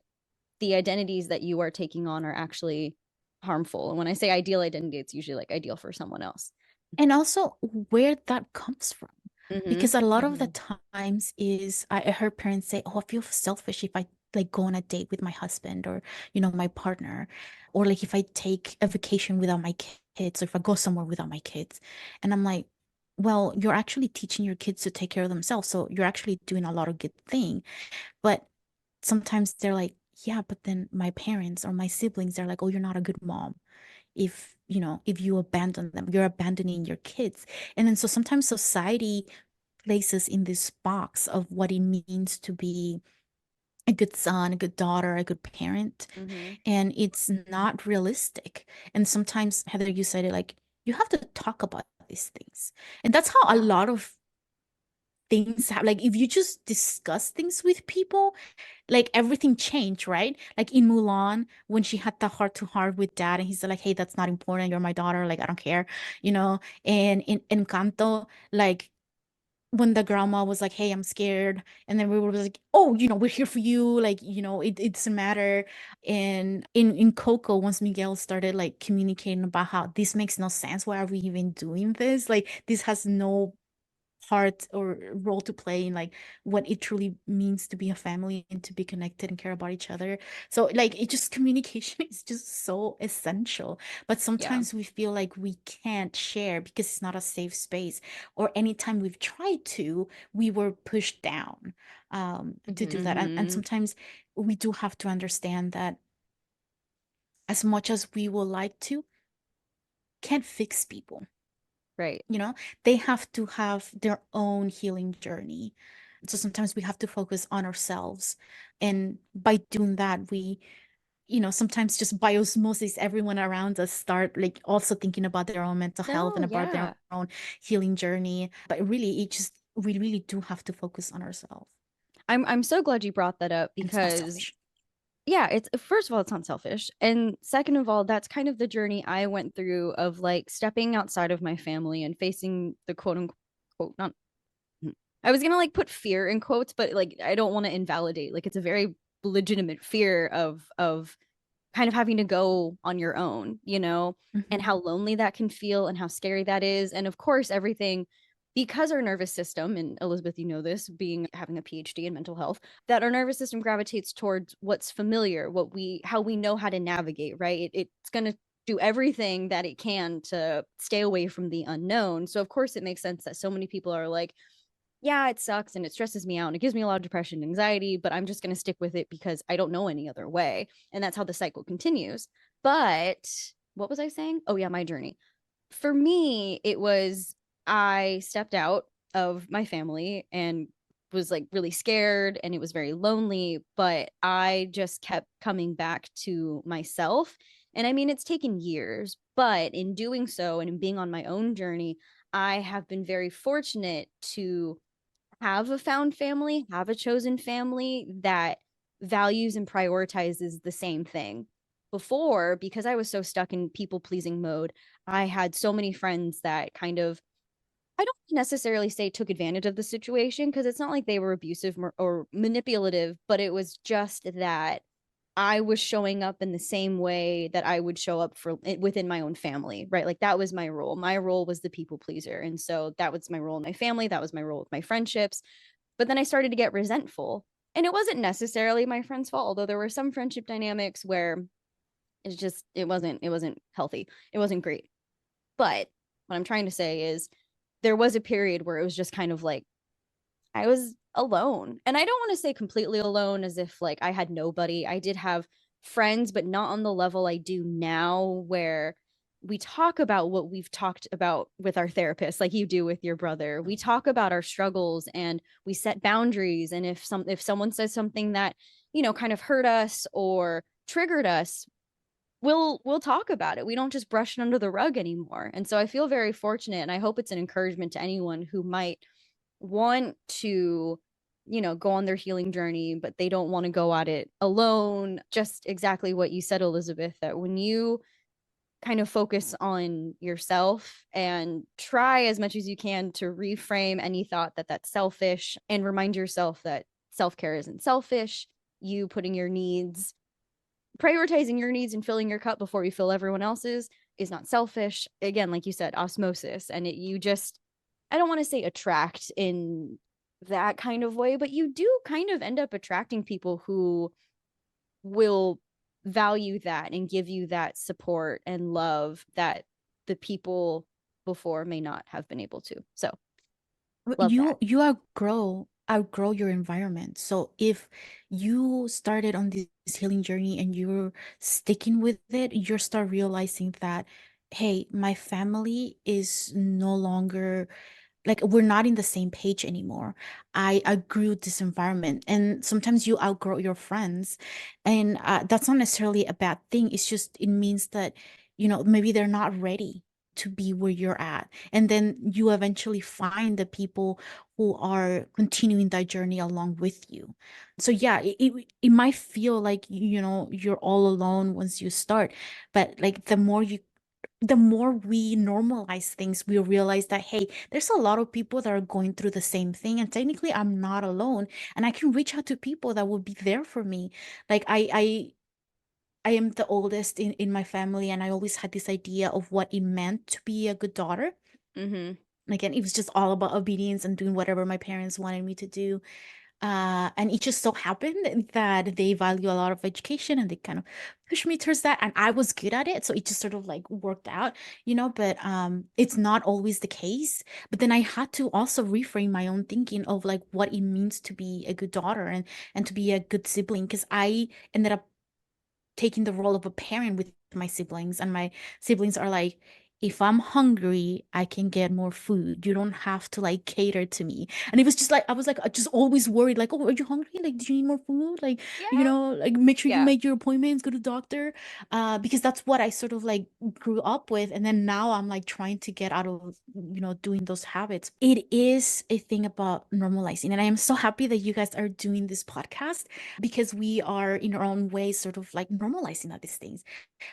the identities that you are taking on are actually harmful. And when I say ideal identity, it's usually like ideal for someone else. And also where that comes from. Mm-hmm. Because a lot of the Mm-hmm. times is I heard parents say, oh, I feel selfish if I like go on a date with my husband or, my partner, or like if I take a vacation without my kids, or if I go somewhere without my kids. And I'm like, well, you're actually teaching your kids to take care of themselves. So you're actually doing a lot of good thing. But sometimes they're like, yeah, but then my parents or my siblings, they're like, oh, you're not a good mom if you abandon them, you're abandoning your kids. And then so sometimes society places in this box of what it means to be a good son, a good daughter, a good parent, Mm-hmm. and it's not realistic. And sometimes, Heather, you said it, like, you have to talk about these things. And that's how a lot of things have, like, if you just discuss things with people, like everything changed, right? Like in Mulan, when she had the heart to heart with dad, and he's like, hey, that's not important, you're my daughter, like I don't care, and in Encanto, like when the grandma was like, hey, I'm scared, and then we were like, oh, we're here for you, like, it doesn't matter. And in Coco, once Miguel started like communicating about how this makes no sense, why are we even doing this, like this has no part or role to play in like what it truly means to be a family and to be connected and care about each other. So like it just communication is just so essential. But Yeah. sometimes we feel like we can't share because it's not a safe space. Or anytime we've tried to, we were pushed down to do that. And Mm-hmm. sometimes we do have to understand that as much as we would like to, can't fix people. Right. you know they have to have their own healing journey, so sometimes we have to focus on ourselves, and by doing that we sometimes just by osmosis everyone around us start like also thinking about their own mental health No, and about their yeah. own healing journey, but really we really do have to focus on ourselves. I'm so glad you brought that up And it's not because selfish. yeah, it's first of all, it's not selfish. And second of all, that's kind of the journey I went through of like stepping outside of my family and facing the quote unquote, not, I was gonna like put fear in quotes, but like I don't want to invalidate. Like it's a very legitimate fear of kind of having to go on your own, and Hmm. how lonely that can feel and how scary that is. And of course, everything because our nervous system, and Elizabeth, you know this, having a PhD in mental health, that our nervous system gravitates towards what's familiar, how we know how to navigate, right? It's going to do everything that it can to stay away from the unknown. So of course it makes sense that so many people are like, yeah, it sucks and it stresses me out and it gives me a lot of depression and anxiety, but I'm just going to stick with it because I don't know any other way. And that's how the cycle continues. But what was I saying? Oh yeah, my journey. For me, it was, I stepped out of my family and was like really scared and it was very lonely, but I just kept coming back to myself. And I mean, it's taken years, but in doing so and in being on my own journey, I have been very fortunate to have a found family, have a chosen family that values and prioritizes the same thing. Before, because I was so stuck in people pleasing mode, I had so many friends that kind of, I don't necessarily say took advantage of the situation because it's not like they were abusive or manipulative, but it was just that I was showing up in the same way that I would show up for within my own family, right? Like that was my role. My role was the people pleaser. And so that was my role in my family. That was my role with my friendships. But then I started to get resentful. And it wasn't necessarily my friend's fault, although there were some friendship dynamics where it wasn't healthy. It wasn't great. But what I'm trying to say is there was a period where it was just kind of like I was alone. And I don't want to say completely alone as if like I had nobody. I did have friends, but not on the level I do now where we talk about what we've talked about with our therapist, like you do with your brother. We talk about our struggles and we set boundaries. And if someone says something that, kind of hurt us or triggered us, we'll talk about it. We don't just brush it under the rug anymore. And so I feel very fortunate, and I hope it's an encouragement to anyone who might want to go on their healing journey, but they don't want to go at it alone. Just exactly what you said, Elizabeth, that when you kind of focus on yourself and try as much as you can to reframe any thought that that's selfish, and remind yourself that self-care isn't selfish, you putting your needs, prioritizing your needs and filling your cup before you fill everyone else's is not selfish. Again, like you said, osmosis. And you just, I don't want to say attract in that kind of way, but you do kind of end up attracting people who will value that and give you that support and love that the people before may not have been able to. So you outgrow your environment. So if you started on this healing journey and you're sticking with it, you start realizing that, hey, my family is no longer, like, we're not in the same page anymore. I outgrew this environment, and sometimes you outgrow your friends, and that's not necessarily a bad thing. It's just, it means that, maybe they're not ready to be where you're at, and then you eventually find the people who are continuing that journey along with you. So yeah, it might feel like, you're all alone once you start, but like the more we normalize things, we realize that, hey, there's a lot of people that are going through the same thing. And technically, I'm not alone. And I can reach out to people that will be there for me. Like, I am the oldest in my family, and I always had this idea of what it meant to be a good daughter. mm-hmm. Again, it was just all about obedience and doing whatever my parents wanted me to do. And it just so happened that they value a lot of education, and they kind of pushed me towards that. And I was good at it. So it just sort of like worked out, but it's not always the case. But then I had to also reframe my own thinking of like what it means to be a good daughter and to be a good sibling. Because I ended up taking the role of a parent with my siblings, and my siblings are like, if I'm hungry, I can get more food. You don't have to like cater to me. And it was just like, I was like, just always worried, like, oh, are you hungry? Like, do you need more food? Like, Yeah. like make sure you Yeah. make your appointments, go to the doctor. Because that's what I sort of like grew up with. And then now I'm like trying to get out of, doing those habits. It is a thing about normalizing. And I am so happy that you guys are doing this podcast, because we are in our own way sort of like normalizing all these things,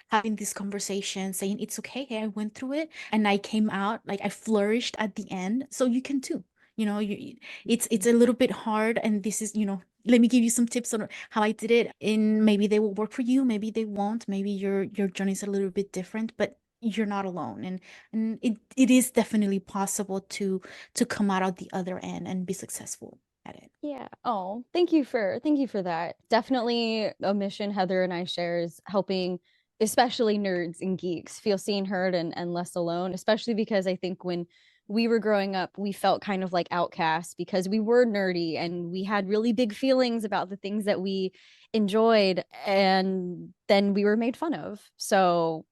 having this conversation, saying it's okay, hey, I went through it and I came out, like I flourished at the end, so you can too. It's a little bit hard, and this is, let me give you some tips on how I did it, and maybe they will work for you, maybe they won't, maybe your journey is a little bit different, but you're not alone, and it is definitely possible to come out of the other end and be successful at it. Yeah. Oh, thank you for that. Definitely a mission Heather and I share is helping especially nerds and geeks feel seen, heard, and less alone, especially because I think when we were growing up, we felt kind of like outcasts because we were nerdy and we had really big feelings about the things that we enjoyed, and then we were made fun of. So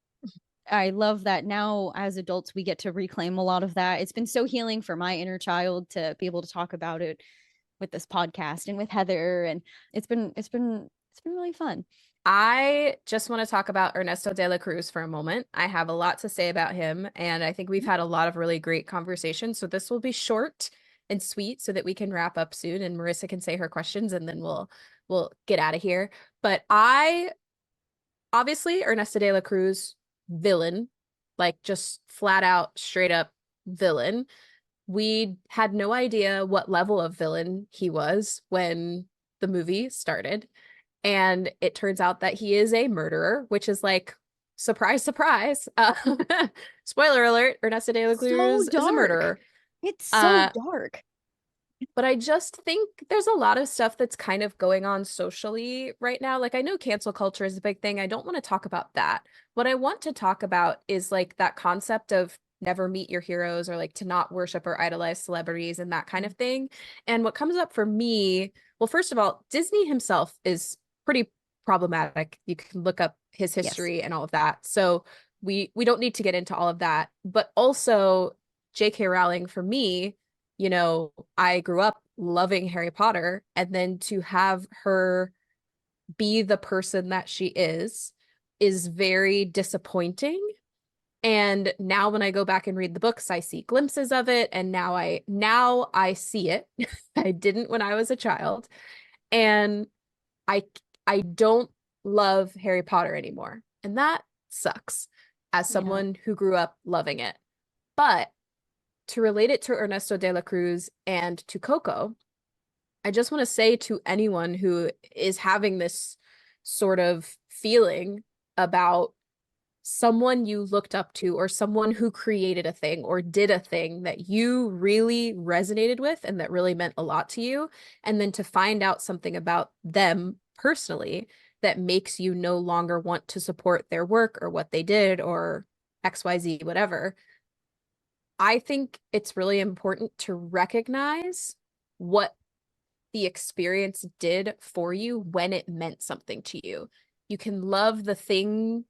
I love that now as adults we get to reclaim a lot of that. It's been so healing for my inner child to be able to talk about it with this podcast and with Heather, and it's been really fun. I just want to talk about Ernesto de la Cruz for a moment. I have a lot to say about him, and I think we've had a lot of really great conversations. So this will be short and sweet so that we can wrap up soon and Marissa can say her questions and then we'll get out of here. But I obviously Ernesto de la Cruz, villain, like just flat out straight up villain. We had no idea what level of villain he was when the movie started. And it turns out that he is a murderer, which is like, surprise, surprise. Spoiler alert, Ernesto de la Cruz is a murderer. It's so dark. But I just think there's a lot of stuff that's kind of going on socially right now. Like, I know cancel culture is a big thing. I don't want to talk about that. What I want to talk about is like that concept of never meet your heroes, or like to not worship or idolize celebrities and that kind of thing. And what comes up for me, well, first of all, Disney himself is pretty problematic. You can look up his history and all of that. So we don't need to get into all of that. But also J.K. Rowling, for me, you know, I grew up loving Harry Potter, and then to have her be the person that she is very disappointing. And now when I go back and read the books, I see glimpses of it, and now I see it. I didn't when I was a child. And I don't love Harry Potter anymore. And that sucks as someone who grew up loving it. But to relate it to Ernesto de la Cruz and to Coco, I just want to say to anyone who is having this sort of feeling about someone you looked up to, or someone who created a thing or did a thing that you really resonated with and that really meant a lot to you, and then to find out something about them personally that makes you no longer want to support their work or what they did or XYZ, whatever. I think it's really important to recognize what the experience did for you when it meant something to you. You can love the thing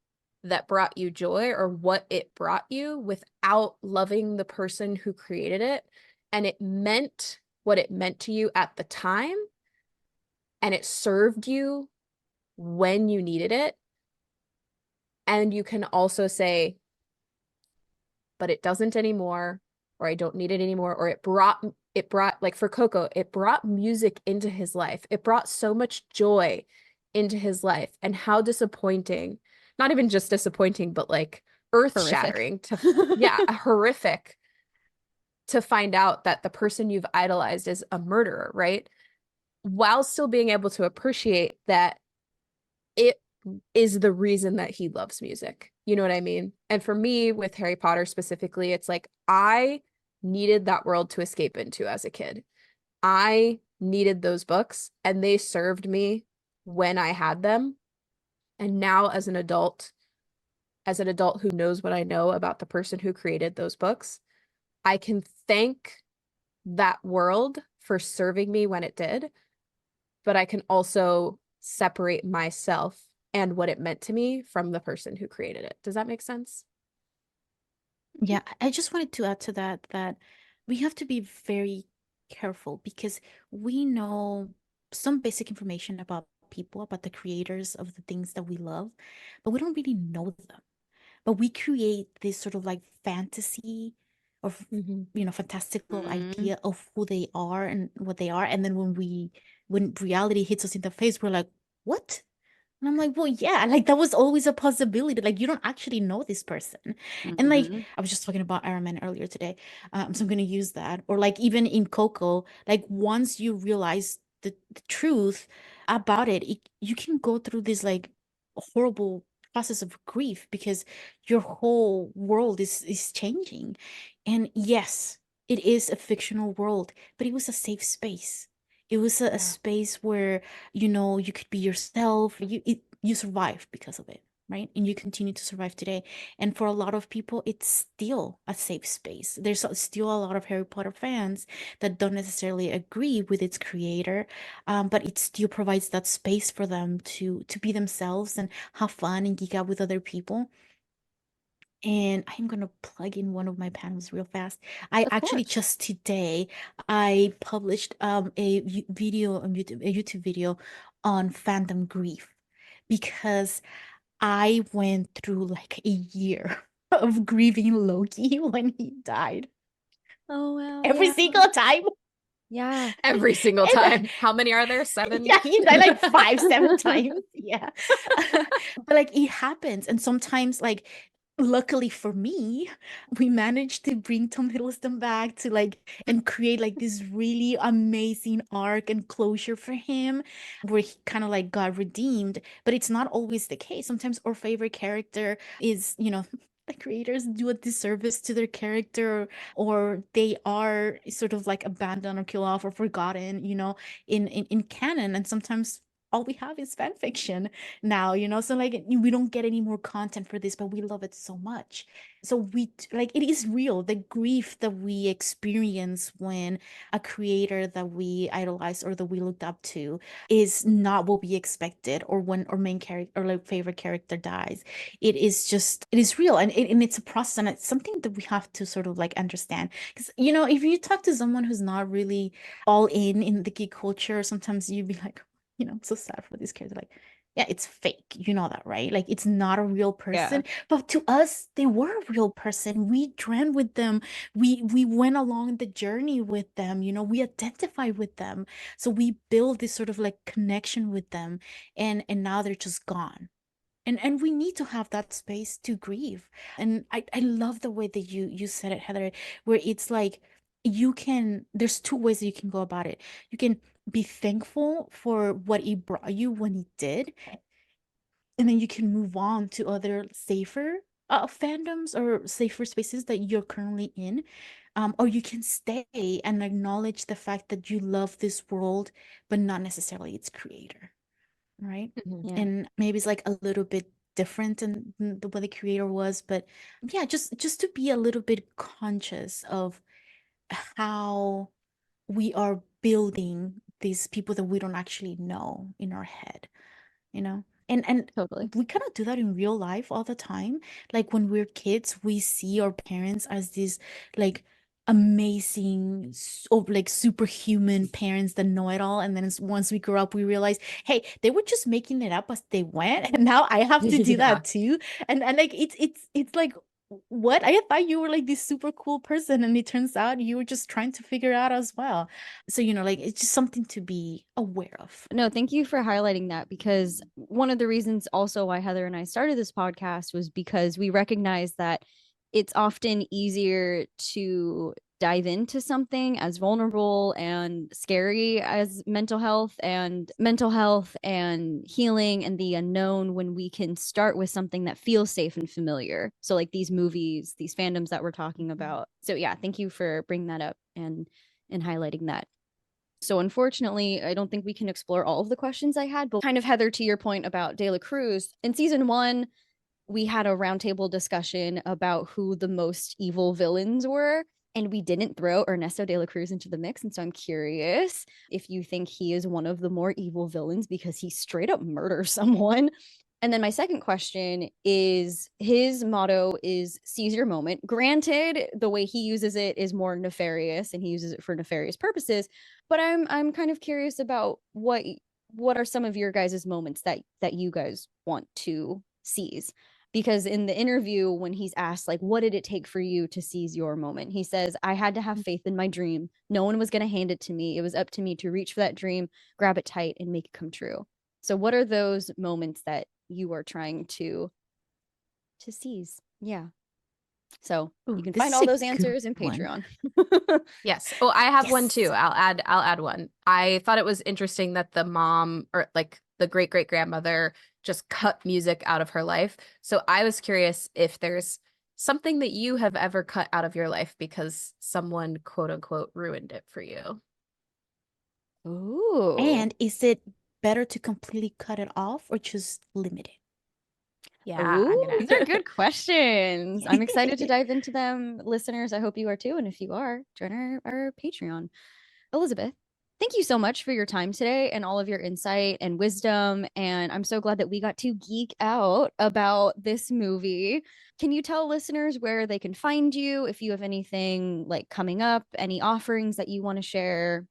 that brought you joy or what it brought you without loving the person who created it. And it meant what it meant to you at the time, and it served you when you needed it. And you can also say, but it doesn't anymore, or I don't need it anymore, or it brought, like for Coco, it brought music into his life. It brought so much joy into his life. And how disappointing, not even just disappointing, but like earth-shattering horrific to find out that the person you've idolized is a murderer, right? While still being able to appreciate that it is the reason that he loves music. You know what I mean? And for me, with Harry Potter specifically, it's like I needed that world to escape into as a kid. I needed those books, and they served me when I had them. And now as an adult who knows what I know about the person who created those books, I can thank that world for serving me when it did, but I can also separate myself and what it meant to me from the person who created it. Does that make sense? Yeah, I just wanted to add to that we have to be very careful because we know some basic information about people, about the creators of the things that we love, but we don't really know them. But we create this sort of like fantasy of, fantastical idea of who they are and what they are. And then when reality hits us in the face, we're like, what? And I'm like, well, yeah, like that was always a possibility. Like, you don't actually know this person. And like, I was just talking about Iron Man earlier today. So I'm going to use that. Or like, even in Coco, like once you realize the truth about it, you can go through this like horrible process of grief because your whole world is changing. And yes, it is a fictional world, but it was a safe space. It was a space where, you could be yourself. You survived because of it, right? And you continue to survive today. And for a lot of people, it's still a safe space. There's still a lot of Harry Potter fans that don't necessarily agree with its creator, but it still provides that space for them to be themselves and have fun and geek out with other people. And I'm gonna plug in one of my panels real fast. I Of actually course. just today I published video on YouTube, a YouTube video on fandom grief because I went through like a year of grieving Loki when he died. Oh wow. Every Yeah. single time. Yeah. Every single And time. How many are there? 7? yeah, he died like 5, 7 times. Yeah. But like it happens. And sometimes like luckily for me, we managed to bring Tom Hiddleston back to like and create like this really amazing arc and closure for him where he kind of like got redeemed. But it's not always the case. Sometimes our favorite character is, the creators do a disservice to their character, or they are sort of like abandoned or killed off or forgotten, in canon. And sometimes all we have is fan fiction now, so like we don't get any more content for this, but we love it so much. So we like it is real, the grief that we experience when a creator that we idolize or that we looked up to is not what we expected, or when our main character or like favorite character dies. It is real, and it's a process, and it's something that we have to sort of like understand, because if you talk to someone who's not really all in the geek culture, sometimes you'd be like, I'm so sad for this character. Like, yeah, it's fake. You know that, right? Like, it's not a real person. But to us, they were a real person. We dreamed with them. We went along the journey with them. We identify with them. So we build this sort of like connection with them, and now they're just gone. And we need to have that space to grieve. And I love the way that you said it, Heather, where it's like there's two ways that you can go about it. You can be thankful for what he brought you when he did, and then you can move on to other safer fandoms or safer spaces that you're currently in. Or you can stay and acknowledge the fact that you love this world, but not necessarily its creator, right? Mhm. Yeah. And maybe it's like a little bit different than the way the creator was, but yeah, just to be a little bit conscious of how we are building these people that we don't actually know in our head, you know? And Totally. we kind of do that in real life all the time. Like when we're kids, we see our parents as these like amazing, like superhuman parents that know it all. And then once we grow up, we realize, hey, they were just making it up as they went, and now I have to do Yeah. that too. And like it's like, what? I thought you were like this super cool person, and it turns out you were just trying to figure it out as well. So, like it's just something to be aware of. No, thank you for highlighting that, because one of the reasons also why Heather and I started this podcast was because we recognize that it's often easier to dive into something as vulnerable and scary as mental health and healing and the unknown when we can start with something that feels safe and familiar. So like these movies, these fandoms that we're talking about. So yeah, thank you for bringing that up and highlighting that. So unfortunately, I don't think we can explore all of the questions I had, but kind of, Heather, to your point about De La Cruz, in season 1, we had a roundtable discussion about who the most evil villains were, and we didn't throw Ernesto De La Cruz into the mix. And so I'm curious if you think he is one of the more evil villains because he straight up murders someone. And then my second question is, his motto is seize your moment. Granted, the way he uses it is more nefarious and he uses it for nefarious purposes, but I'm kind of curious about what are some of your guys' moments that you guys want to seize? Because in the interview, when he's asked like, what did it take for you to seize your moment, he says, I had to have faith in my dream. No one was going to hand it to me. It was up to me to reach for that dream, grab it tight, and make it come true. So what are those moments that you are trying to seize? Yeah. So you can find all those answers in Patreon. Yes. Oh, I have one Yes. too. I'll add one. I thought it was interesting that the mom, or like the great great grandmother, just cut music out of her life. So I was curious if there's something that you have ever cut out of your life because someone quote unquote ruined it for you. Ooh. And is it better to completely cut it off or just limit it? Yeah, Ooh, these are good questions. I'm excited to dive into them. Listeners, I hope you are too. And if you are, join our Patreon. Elizabeth, thank you so much for your time today and all of your insight and wisdom. And I'm so glad that we got to geek out about this movie. Can you tell listeners where they can find you? If you have anything like coming up, any offerings that you want to share,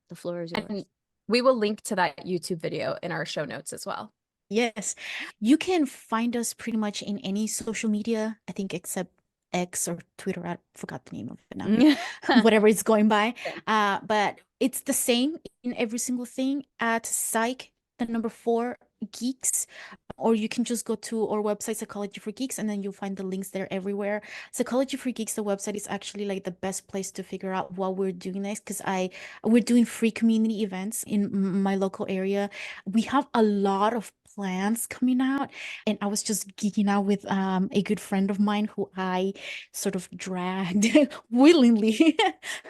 the floor is yours. And we will link to that YouTube video in our show notes as well. Yes, you can find us pretty much in any social media, I think, except X or Twitter. I forgot the name of it now. Whatever it's going by. But it's the same in every single thing at Psych, the number 4 Geeks. Or you can just go to our website, Psychology for Geeks, and then you'll find the links there everywhere. Psychology for Geeks, the website, is actually like the best place to figure out what we're doing next, because we're doing free community events in my local area. We have a lot of plans coming out, and I was just geeking out with a good friend of mine who I sort of dragged willingly.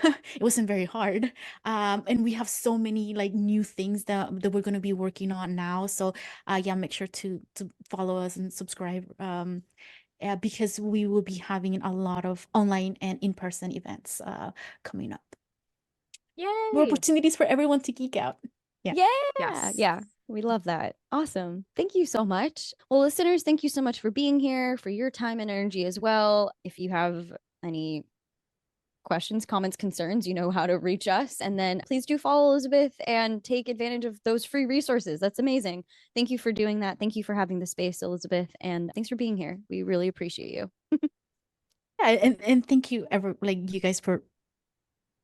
It wasn't very hard. And we have so many like new things that we're going to be working on now. So yeah, make sure to follow us and subscribe, because we will be having a lot of online and in-person events coming up. Yay! More opportunities for everyone to geek out. Yeah. Yes. Yeah. We love that. Awesome. Thank you so much. Well, listeners, thank you so much for being here, for your time and energy as well. If you have any questions, comments, concerns, you know how to reach us. And then please do follow Elizabeth and take advantage of those free resources. That's amazing. Thank you for doing that. Thank you for having the space, Elizabeth. And thanks for being here. We really appreciate you. Yeah, and thank you you guys for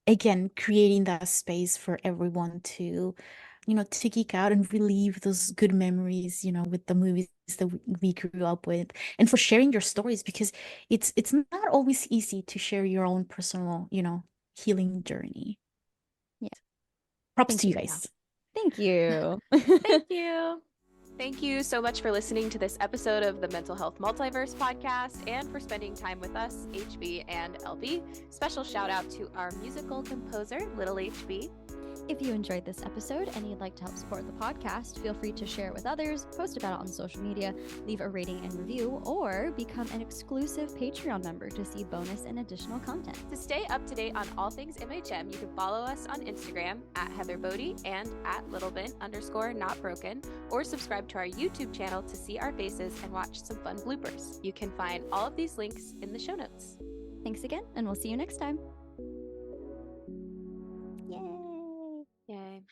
again creating that space for everyone to to geek out and relive those good memories, with the movies that we grew up with, and for sharing your stories, because it's not always easy to share your own personal, healing journey. Yeah. Props to you guys. Thank you. Thank you. Thank you so much for listening to this episode of the Mental Health Multiverse podcast and for spending time with us, HB and LB. Special shout out to our musical composer, Little HB. If you enjoyed this episode and you'd like to help support the podcast, feel free to share it with others, post about it on social media, leave a rating and review, or become an exclusive Patreon member to see bonus and additional content. To stay up to date on all things MHM, you can follow us on Instagram at Heather Bodie and at littlebin_notbroken, or subscribe to our YouTube channel to see our faces and watch some fun bloopers. You can find all of these links in the show notes. Thanks again, and we'll see you next time. Yay.